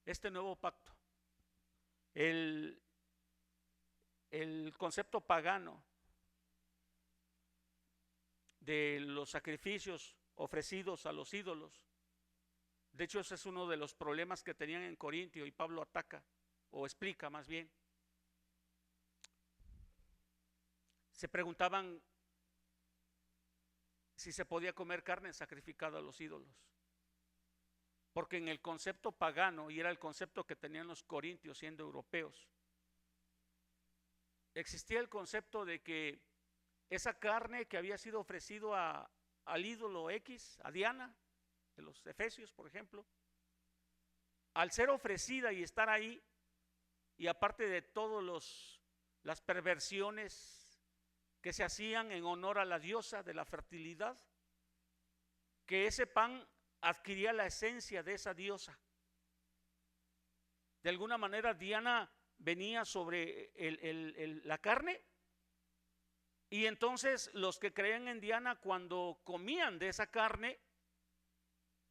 Este nuevo pacto, el concepto pagano de los sacrificios ofrecidos a los ídolos, de hecho ese es uno de los problemas que tenían en Corintio, y Pablo ataca o explica más bien. Se preguntaban si se podía comer carne sacrificada a los ídolos, porque en el concepto pagano, y era el concepto que tenían los corintios siendo europeos, existía el concepto de que esa carne que había sido ofrecido al ídolo X, a Diana, de los efesios por ejemplo, al ser ofrecida y estar ahí, y aparte de todas las perversiones que se hacían en honor a la diosa de la fertilidad, que ese pan adquiría la esencia de esa diosa. De alguna manera Diana venía sobre la carne, y entonces los que creían en Diana, cuando comían de esa carne,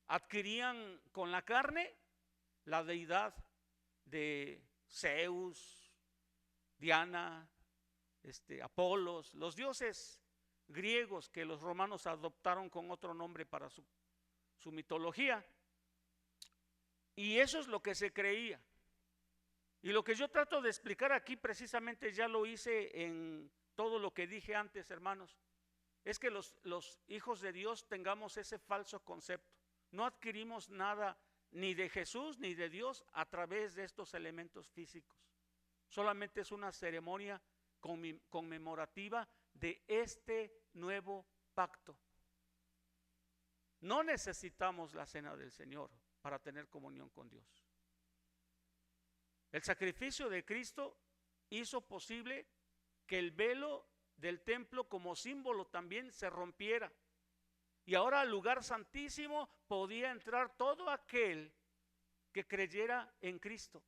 adquirían con la carne la deidad de Zeus, Diana, Apolos, los dioses griegos que los romanos adoptaron con otro nombre para su mitología. Y eso es lo que se creía. Y lo que yo trato de explicar aquí, precisamente ya lo hice en todo lo que dije antes, hermanos, es que los hijos de Dios tengamos ese falso concepto. No adquirimos nada ni de Jesús ni de Dios a través de estos elementos físicos. Solamente es una ceremonia conmemorativa de este nuevo pacto. No necesitamos la cena del Señor para tener comunión con Dios. El sacrificio de Cristo hizo posible que el velo del templo como símbolo también se rompiera. Y ahora al lugar santísimo podía entrar todo aquel que creyera en Cristo.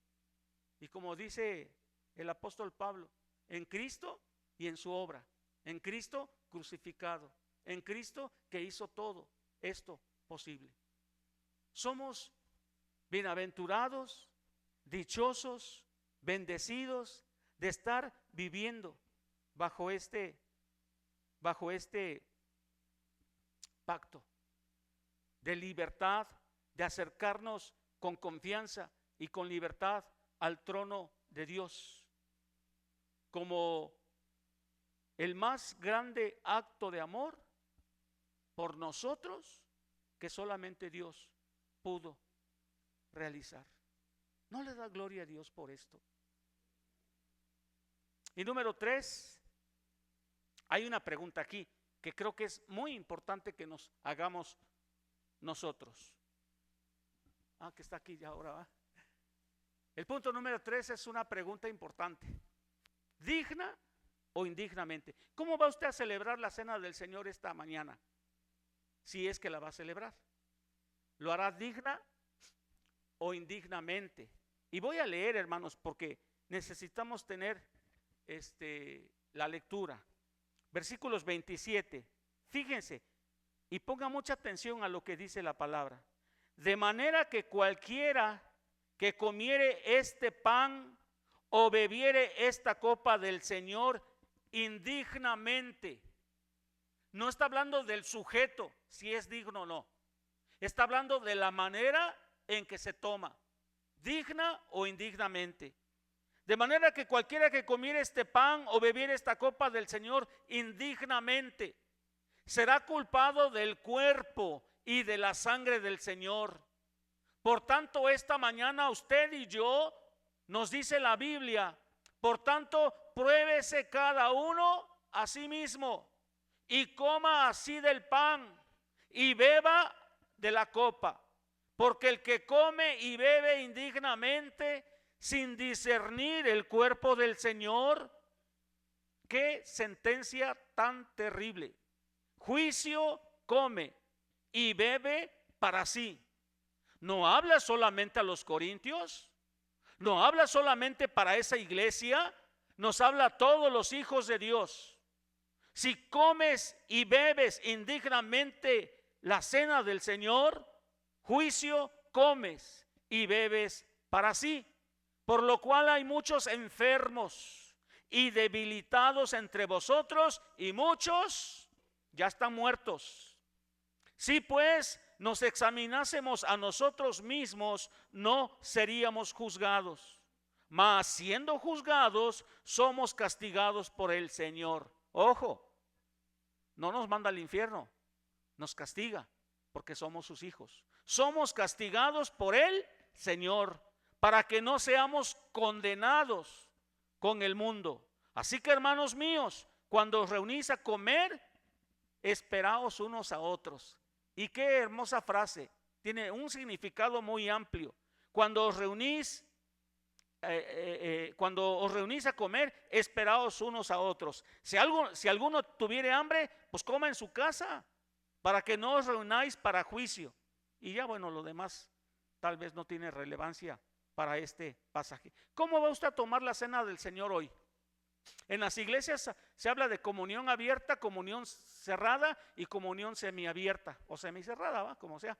Y como dice el apóstol Pablo, en Cristo y en su obra, en Cristo crucificado, en Cristo que hizo todo esto posible. Somos bienaventurados, dichosos, bendecidos de estar viviendo bajo este pacto de libertad, de acercarnos con confianza y con libertad al trono de Dios, como el más grande acto de amor por nosotros que solamente Dios pudo realizar. ¿No le da gloria a Dios por esto? Y número 3, hay una pregunta aquí que creo que es muy importante que nos hagamos nosotros. Que está aquí ya ahora, ¿va? El punto número 3 es una pregunta importante. ¿Digna o indignamente? ¿Cómo va usted a celebrar la cena del Señor esta mañana? Si es que la va a celebrar. ¿Lo hará digna o indignamente? Y voy a leer, hermanos, porque necesitamos tener la lectura. Versículos 27. Fíjense y ponga mucha atención a lo que dice la palabra. De manera que cualquiera que comiere este pan o bebiere esta copa del Señor indignamente. No está hablando del sujeto, si es digno o no. Está hablando de la manera en que se toma, digna o indignamente. De manera que cualquiera que comiere este pan o bebiere esta copa del Señor indignamente será culpado del cuerpo y de la sangre del Señor. Por tanto, esta mañana usted y yo, nos dice la Biblia, por tanto, pruébese cada uno a sí mismo y coma así del pan y beba de la copa. Porque el que come y bebe indignamente, sin discernir el cuerpo del Señor, qué sentencia tan terrible. Juicio come y bebe para sí. No habla solamente a los corintios, no habla solamente para esa iglesia, nos habla a todos los hijos de Dios. Si comes y bebes indignamente la cena del Señor, juicio comes y bebes para sí. Por lo cual hay muchos enfermos y debilitados entre vosotros, y muchos ya están muertos. Si pues nos examinásemos a nosotros mismos, no seríamos juzgados. Mas siendo juzgados, somos castigados por el Señor. Ojo, no nos manda al infierno, nos castiga porque somos sus hijos. Somos castigados por el Señor, para que no seamos condenados con el mundo. Así que, hermanos míos, cuando os reunís a comer, esperaos unos a otros. Y qué hermosa frase, tiene un significado muy amplio. Cuando os reunís a comer, esperaos unos a otros. Si alguno tuviere hambre, pues coma en su casa, para que no os reunáis para juicio. Y ya, bueno, lo demás tal vez no tiene relevancia para este pasaje. ¿Cómo va usted a tomar la cena del Señor hoy? En las iglesias se habla de comunión abierta, comunión cerrada y comunión semiabierta o semicerrada, ¿va? Como sea.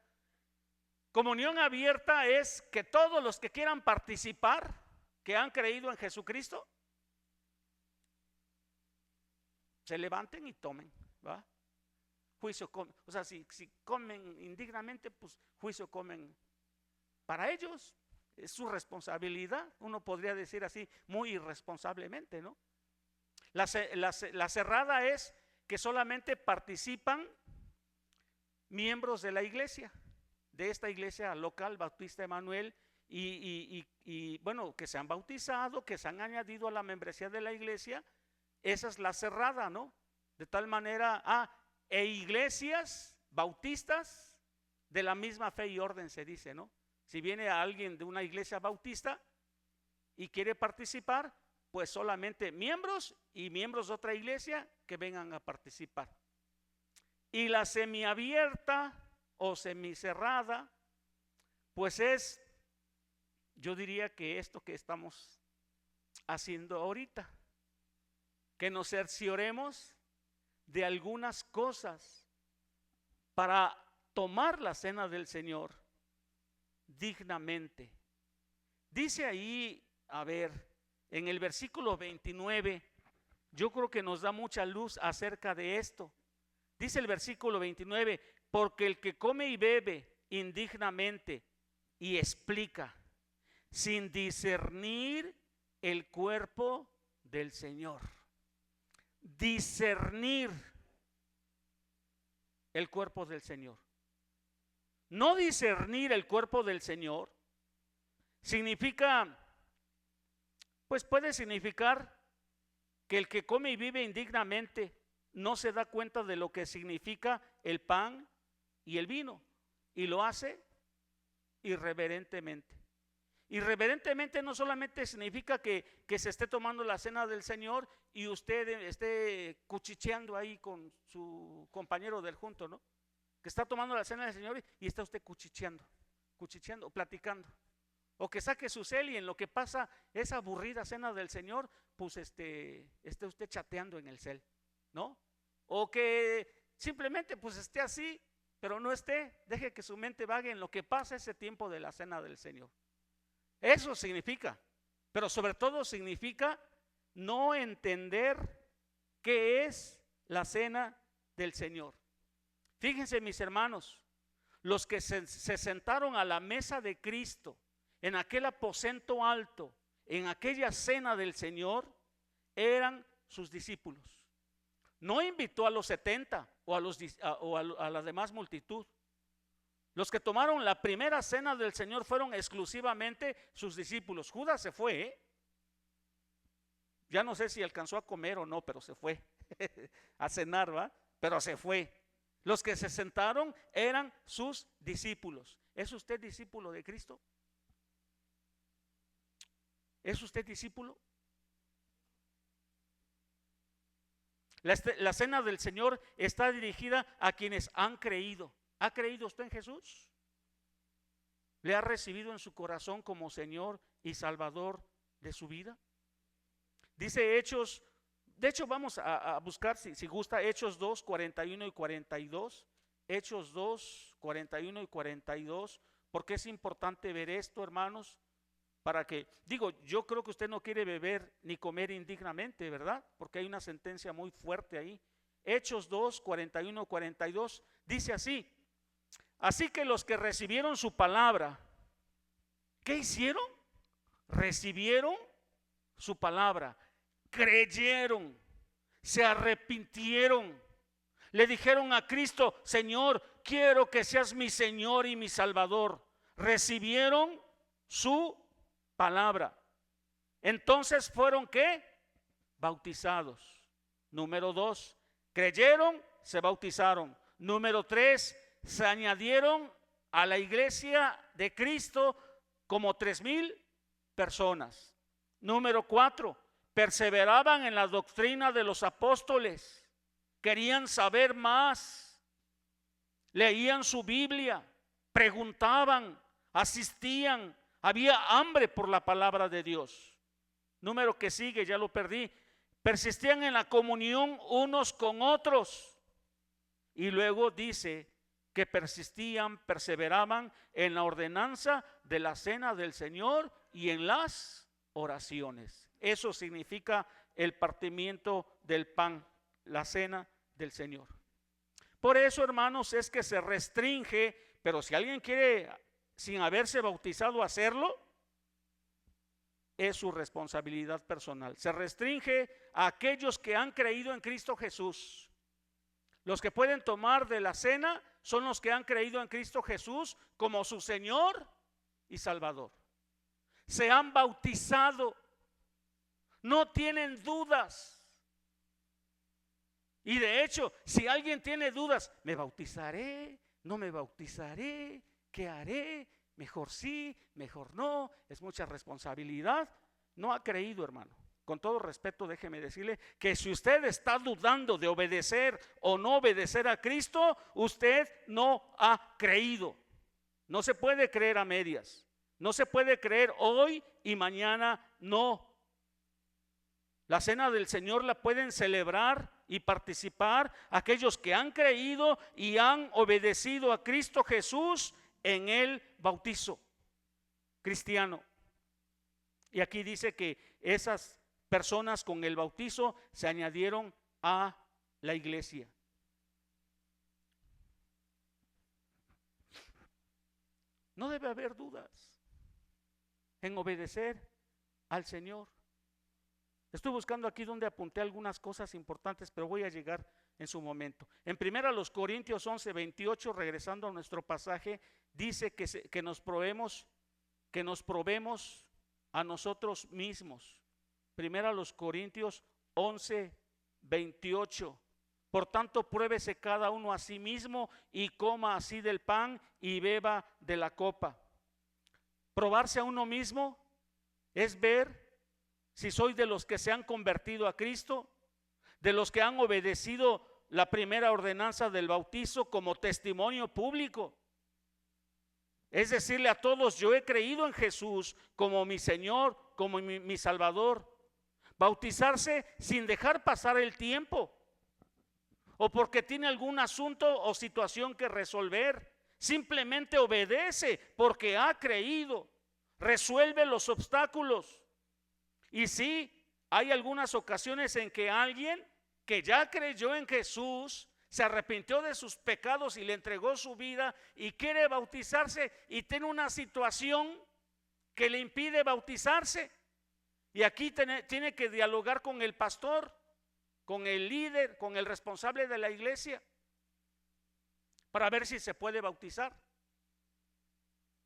Comunión abierta es que todos los que quieran participar, que han creído en Jesucristo, se levanten y tomen, ¿va? Juicio comen, o sea, si comen indignamente, pues juicio comen para ellos. Es su responsabilidad, uno podría decir así, muy irresponsablemente, ¿no? La cerrada es que solamente participan miembros de la iglesia, de esta iglesia local, Bautista Emanuel, y bueno, que se han bautizado, que se han añadido a la membresía de la iglesia. Esa es la cerrada, ¿no? De tal manera, e iglesias bautistas de la misma fe y orden, se dice, ¿no? Si viene a alguien de una iglesia bautista y quiere participar, pues solamente miembros y miembros de otra iglesia que vengan a participar. Y la semiabierta o semicerrada, pues es, yo diría que esto que estamos haciendo ahorita, que nos cercioremos de algunas cosas para tomar la cena del Señor dignamente. Dice ahí, a ver, en el versículo 29, yo creo que nos da mucha luz acerca de esto. Dice el versículo 29, porque el que come y bebe indignamente, y explica, sin discernir el cuerpo del Señor. Discernir el cuerpo del Señor. No discernir el cuerpo del Señor significa, pues puede significar que el que come y vive indignamente no se da cuenta de lo que significa el pan y el vino, y lo hace irreverentemente. Irreverentemente no solamente significa que se esté tomando la cena del Señor y usted esté cuchicheando ahí con su compañero del junto, ¿no? Que está tomando la cena del Señor y está usted cuchicheando, platicando. O que saque su cel y en lo que pasa esa aburrida cena del Señor, pues esté usted chateando en el cel, ¿no? O que simplemente pues esté así, pero no deje que su mente vague en lo que pasa ese tiempo de la cena del Señor. Eso significa, pero sobre todo significa no entender qué es la cena del Señor. Fíjense, mis hermanos, los que se sentaron a la mesa de Cristo en aquel aposento alto, en aquella cena del Señor eran sus discípulos. No invitó a los 70 o a la demás multitud. Los que tomaron la primera cena del Señor fueron exclusivamente sus discípulos. Judas se fue, ¿eh? Ya no sé si alcanzó a comer o no, pero se fue a cenar, ¿va? Pero se fue. Los que se sentaron eran sus discípulos. ¿Es usted discípulo de Cristo? ¿Es usted discípulo? La cena del Señor está dirigida a quienes han creído. ¿Ha creído usted en Jesús? ¿Le ha recibido en su corazón como Señor y Salvador de su vida? Dice Hechos, de hecho vamos a buscar, si gusta, Hechos 2, 41 y 42. Hechos 2, 41 y 42. Porque es importante ver esto, hermanos, para que, yo creo que usted no quiere beber ni comer indignamente, ¿verdad? Porque hay una sentencia muy fuerte ahí. Hechos 2, 41 y 42 dice así: así que los que recibieron su palabra, ¿qué hicieron? Recibieron su palabra, creyeron, se arrepintieron, le dijeron a Cristo: Señor, quiero que seas mi Señor y mi Salvador. Recibieron su palabra. Entonces fueron ¿qué? Bautizados. Número 2, creyeron, se bautizaron. Número 3, se añadieron a la iglesia de Cristo como 3,000 personas. Número 4, perseveraban en la doctrina de los apóstoles, querían saber más, leían su Biblia, preguntaban, asistían, había hambre por la palabra de Dios. Número que sigue, ya lo perdí. Persistían en la comunión unos con otros. Y luego dice que persistían, perseveraban en la ordenanza de la cena del Señor y en las oraciones. Eso significa el partimiento del pan, la cena del Señor. Por eso, hermanos, es que se restringe, pero si alguien quiere sin haberse bautizado hacerlo, es su responsabilidad personal. Se restringe a aquellos que han creído en Cristo Jesús. Los que pueden tomar de la cena son los que han creído en Cristo Jesús como su Señor y Salvador. Se han bautizado, no tienen dudas. Y de hecho, si alguien tiene dudas, ¿me bautizaré? ¿No me bautizaré? ¿Qué haré? Mejor sí, mejor no. Es mucha responsabilidad. No ha creído, hermano. Con todo respeto, déjeme decirle que si usted está dudando de obedecer o no obedecer a Cristo, usted no ha creído. No se puede creer a medias. No se puede creer hoy y mañana no. La cena del Señor la pueden celebrar y participar aquellos que han creído y han obedecido a Cristo Jesús en el bautizo cristiano. Y aquí dice que esas personas con el bautizo se añadieron a la iglesia. No debe haber dudas en obedecer al Señor. Estoy buscando aquí donde apunté algunas cosas importantes, pero voy a llegar en su momento. En 1 Corintios 11, 28, regresando a nuestro pasaje, dice que nos probemos a nosotros mismos. 1 Corintios 11, 28. Por tanto, pruébese cada uno a sí mismo y coma así del pan y beba de la copa. Probarse a uno mismo es ver si soy de los que se han convertido a Cristo, de los que han obedecido la primera ordenanza del bautizo como testimonio público. Es decirle a todos: yo he creído en Jesús como mi Señor, como mi Salvador. Bautizarse sin dejar pasar el tiempo, o porque tiene algún asunto o situación que resolver. Simplemente obedece porque ha creído, resuelve los obstáculos. Y sí, hay algunas ocasiones en que alguien que ya creyó en Jesús, se arrepintió de sus pecados y le entregó su vida y quiere bautizarse y tiene una situación que le impide bautizarse. Y aquí tiene que dialogar con el pastor, con el líder, con el responsable de la iglesia, para ver si se puede bautizar.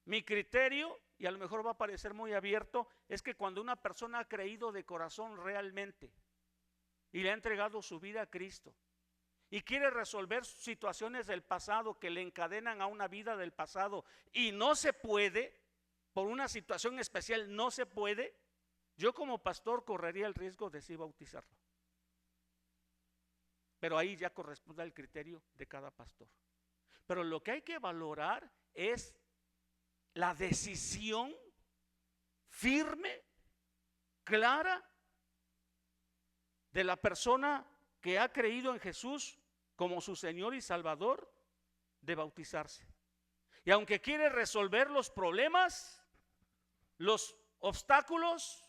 Mi criterio, y a lo mejor va a parecer muy abierto, es que cuando una persona ha creído de corazón realmente y le ha entregado su vida a Cristo y quiere resolver situaciones del pasado que le encadenan a una vida del pasado y no se puede, por una situación especial no se puede, yo como pastor correría el riesgo de sí bautizarlo. Pero ahí ya corresponde al criterio de cada pastor. Pero lo que hay que valorar es la decisión firme, clara, de la persona que ha creído en Jesús como su Señor y Salvador, de bautizarse. Y aunque quiere resolver los problemas, los obstáculos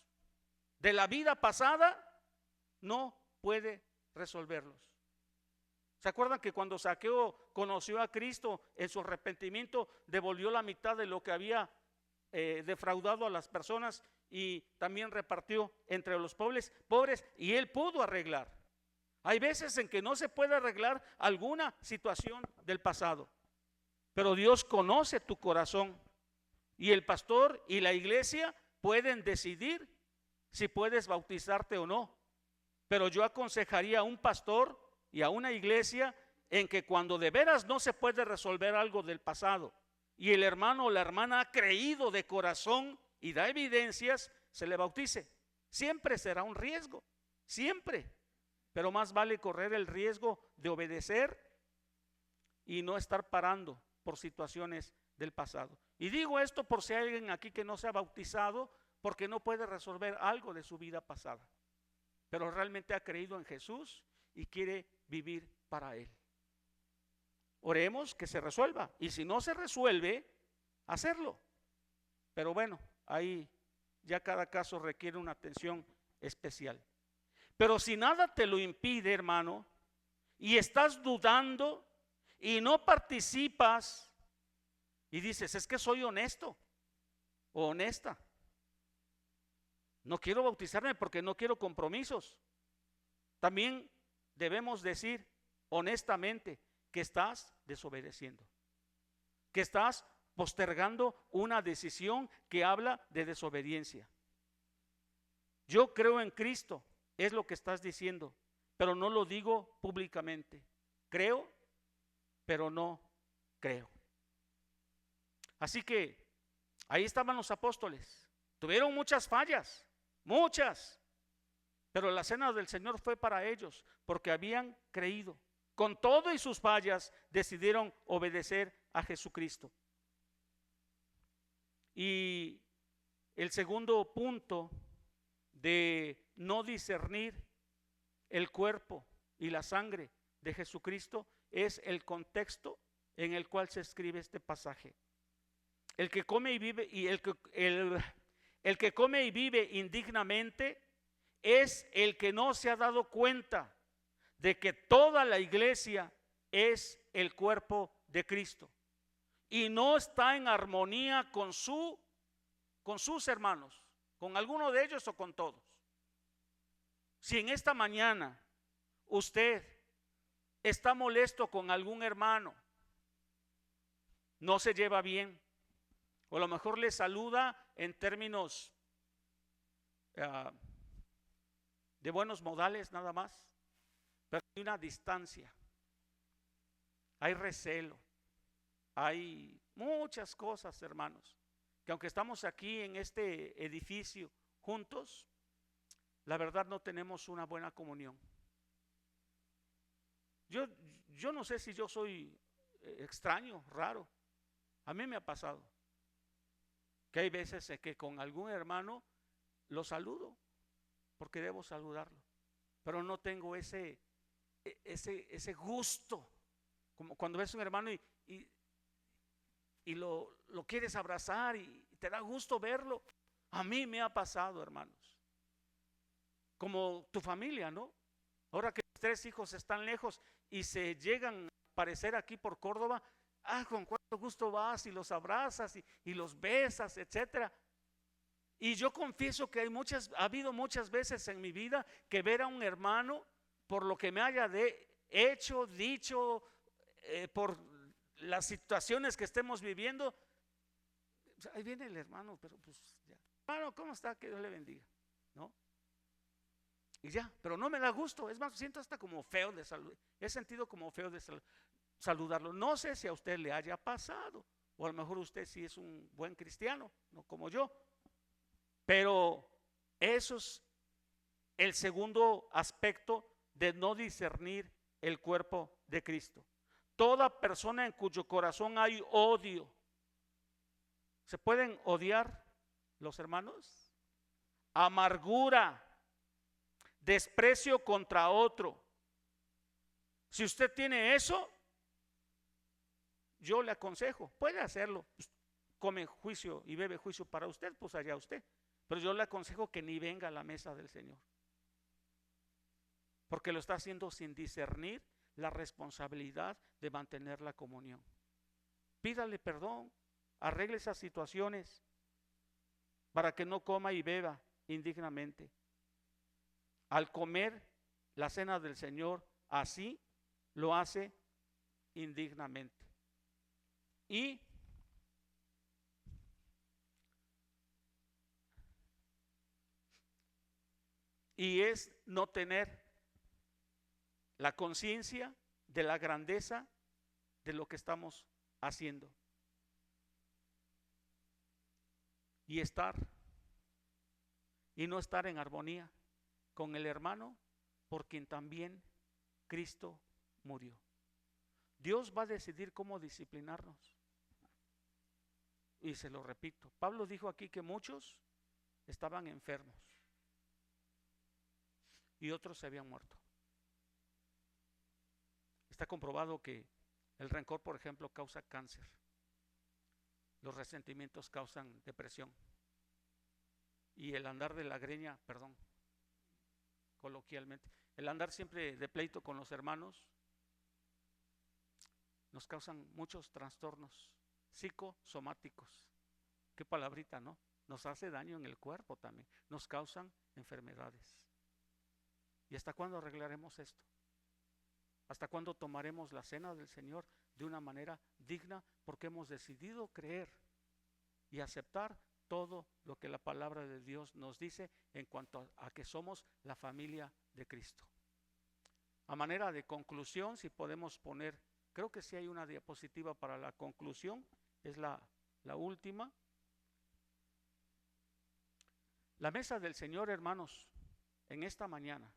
de la vida pasada, no puede resolverlos. ¿Se acuerdan que cuando Zaqueo conoció a Cristo, en su arrepentimiento devolvió la mitad de lo que había defraudado a las personas y también repartió entre los pobres, y él pudo arreglar? Hay veces en que no se puede arreglar alguna situación del pasado, pero Dios conoce tu corazón y el pastor y la iglesia pueden decidir si puedes bautizarte o no. Pero yo aconsejaría a un pastor y a una iglesia en que cuando de veras no se puede resolver algo del pasado y el hermano o la hermana ha creído de corazón y da evidencias, se le bautice. Siempre será un riesgo, siempre, pero más vale correr el riesgo de obedecer y no estar parando por situaciones del pasado. Y digo esto por si hay alguien aquí que no se ha bautizado porque no puede resolver algo de su vida pasada, pero realmente ha creído en Jesús y quiere vivir para Él. Oremos que se resuelva, y si no se resuelve, hacerlo. Pero bueno, ahí ya cada caso requiere una atención especial. Pero si nada te lo impide, hermano, y estás dudando y no participas y dices, es que soy honesto o honesta, no quiero bautizarme porque no quiero compromisos. También debemos decir honestamente que estás desobedeciendo, que estás postergando una decisión que habla de desobediencia. Yo creo en Cristo, es lo que estás diciendo, pero no lo digo públicamente. Creo, pero no creo. Así que ahí estaban los apóstoles. Tuvieron muchas fallas, muchas. Pero la cena del Señor fue para ellos porque habían creído. Con todo y sus fallas decidieron obedecer a Jesucristo. Y el segundo punto de no discernir el cuerpo y la sangre de Jesucristo es el contexto en el cual se escribe este pasaje. El que come y vive el que come y vive indignamente es el que no se ha dado cuenta de que toda la iglesia es el cuerpo de Cristo y no está en armonía con sus hermanos, con alguno de ellos o con todos. Si en esta mañana usted está molesto con algún hermano, no se lleva bien, o a lo mejor le saluda en términos de buenos modales nada más, pero hay una distancia, hay recelo, hay muchas cosas, hermanos, que aunque estamos aquí en este edificio juntos, la verdad no tenemos una buena comunión. Yo no sé si yo soy extraño, raro. A mí me ha pasado que hay veces que con algún hermano lo saludo porque debo saludarlo, pero no tengo ese gusto, como cuando ves a un hermano y lo quieres abrazar y te da gusto verlo. A mí me ha pasado, hermanos, como tu familia, ¿no? Ahora que los 3 hijos están lejos y se llegan a aparecer aquí por Córdoba, con cuánto gusto vas y los abrazas y los besas, etcétera. Y yo confieso que ha habido muchas veces en mi vida que ver a un hermano, por lo que me haya hecho, dicho, por las situaciones que estemos viviendo, ahí viene el hermano, pero pues ya, hermano, ¿cómo está? Que Dios le bendiga, ¿no? Y ya, pero no me da gusto, es más, siento hasta como feo de salud, he sentido como feo de saludarlo. No sé si a usted le haya pasado, o a lo mejor usted sí es un buen cristiano, no como yo, pero eso es el segundo aspecto de no discernir el cuerpo de Cristo. Toda persona en cuyo corazón hay odio. ¿Se pueden odiar los hermanos? Amargura, desprecio contra otro. Si usted tiene eso, yo le aconsejo, puede hacerlo. Come juicio y bebe juicio para usted, pues allá usted. Pero yo le aconsejo que ni venga a la mesa del Señor, porque lo está haciendo sin discernir la responsabilidad de mantener la comunión. Pídale perdón, arregle esas situaciones para que no coma y beba indignamente. Al comer la cena del Señor, así lo hace indignamente. Y es no tener la conciencia de la grandeza de lo que estamos haciendo. Y no estar en armonía con el hermano por quien también Cristo murió. Dios va a decidir cómo disciplinarnos. Y se lo repito, Pablo dijo aquí que muchos estaban enfermos y otros se habían muerto. Está comprobado que el rencor, por ejemplo, causa cáncer. Los resentimientos causan depresión. Y el andar de la greña, perdón, coloquialmente, el andar siempre de pleito con los hermanos nos causan muchos trastornos psicosomáticos. Qué palabrita, ¿no? Nos hace daño en el cuerpo también, nos causan enfermedades. ¿Y hasta cuándo arreglaremos esto? ¿Hasta cuándo tomaremos la cena del Señor de una manera digna? Porque hemos decidido creer y aceptar todo lo que la palabra de Dios nos dice en cuanto a que somos la familia de Cristo. A manera de conclusión, si podemos poner, creo que sí hay una diapositiva para la conclusión, es la última. La mesa del Señor, hermanos, en esta mañana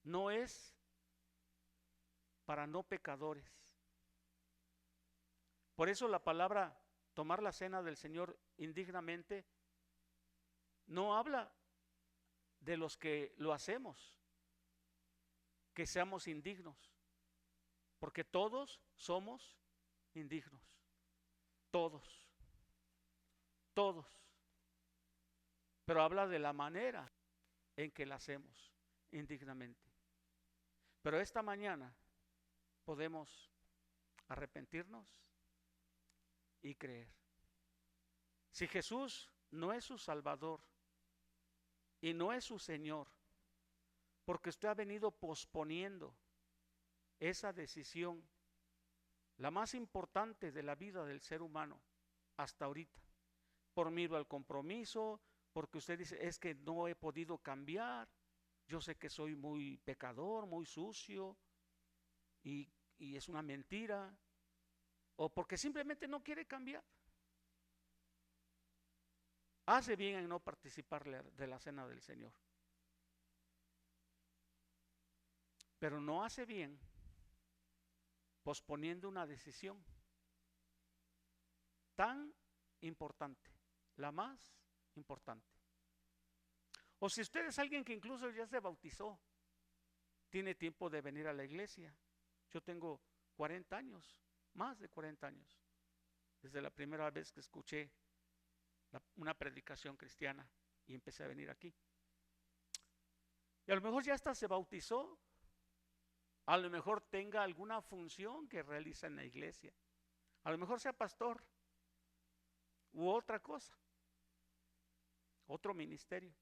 no es para no pecadores. Por eso la palabra tomar la cena del Señor indignamente no habla de los que lo hacemos, que seamos indignos, porque todos somos indignos, todos, pero habla de la manera en que la hacemos indignamente. Pero esta mañana podemos arrepentirnos y creer. Si Jesús no es su Salvador y no es su Señor, porque usted ha venido posponiendo esa decisión, la más importante de la vida del ser humano hasta ahorita, por miedo al compromiso, porque usted dice, es que no he podido cambiar, yo sé que soy muy pecador, muy sucio, y es una mentira, o porque simplemente no quiere cambiar. Hace bien en no participar de la cena del Señor, pero no hace bien posponiendo una decisión tan importante, la más importante. O si usted es alguien que incluso ya se bautizó, tiene tiempo de venir a la iglesia. Yo tengo 40 años, más de 40 años, desde la primera vez que escuché una predicación cristiana y empecé a venir aquí. Y a lo mejor ya hasta se bautizó, a lo mejor tenga alguna función que realiza en la iglesia, a lo mejor sea pastor u otra cosa, otro ministerio.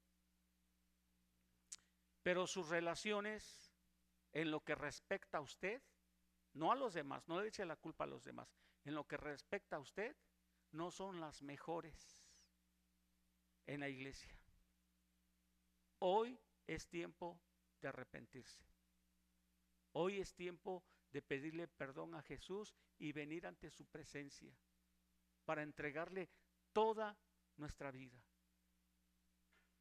Pero sus relaciones en lo que respecta a usted, no a los demás, no le eche la culpa a los demás, en lo que respecta a usted, no son las mejores en la iglesia. Hoy es tiempo de arrepentirse. Hoy es tiempo de pedirle perdón a Jesús y venir ante su presencia para entregarle toda nuestra vida.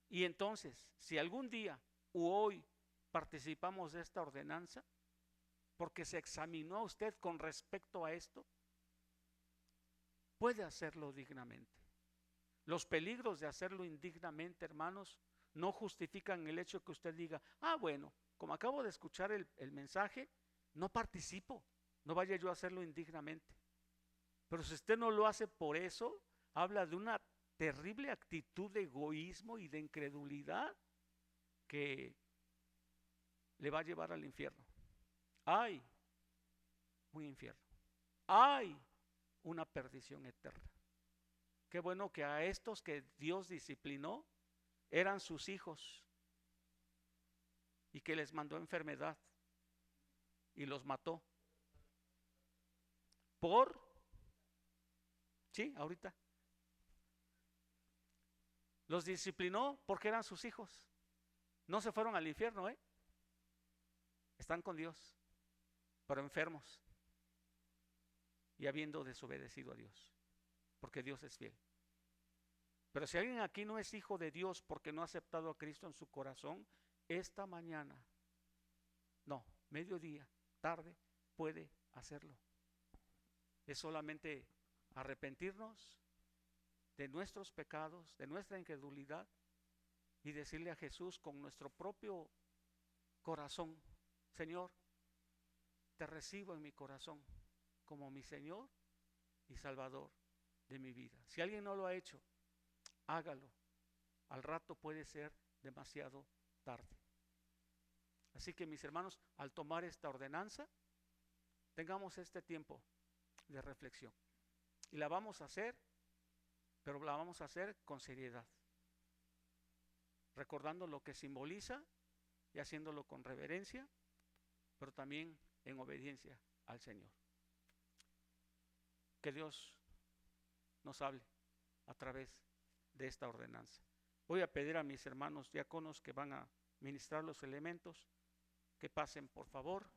Y entonces, si algún día u hoy participamos de esta ordenanza, porque se examinó a usted con respecto a esto, puede hacerlo dignamente. Los peligros de hacerlo indignamente, hermanos, no justifican el hecho que usted diga, bueno, como acabo de escuchar el mensaje, no participo, no vaya yo a hacerlo indignamente. Pero si usted no lo hace por eso, habla de una terrible actitud de egoísmo y de incredulidad que le va a llevar al infierno. Hay un infierno, hay una perdición eterna. Qué bueno que a estos que Dios disciplinó eran sus hijos y que les mandó enfermedad y los mató. Sí, ahorita. Los disciplinó porque eran sus hijos. No se fueron al infierno, están con Dios, pero enfermos y habiendo desobedecido a Dios, porque Dios es fiel. Pero si alguien aquí no es hijo de Dios porque no ha aceptado a Cristo en su corazón, esta mañana, mediodía, tarde, puede hacerlo. Es solamente arrepentirnos de nuestros pecados, de nuestra incredulidad y decirle a Jesús con nuestro propio corazón: Señor, te recibo en mi corazón como mi Señor y Salvador de mi vida. Si alguien no lo ha hecho, hágalo. Al rato puede ser demasiado tarde. Así que, mis hermanos, al tomar esta ordenanza, tengamos este tiempo de reflexión. Y la vamos a hacer, pero la vamos a hacer con seriedad, recordando lo que simboliza y haciéndolo con reverencia, pero también en obediencia al Señor. Que Dios nos hable a través de esta ordenanza. Voy a pedir a mis hermanos diáconos que van a ministrar los elementos que pasen, por favor.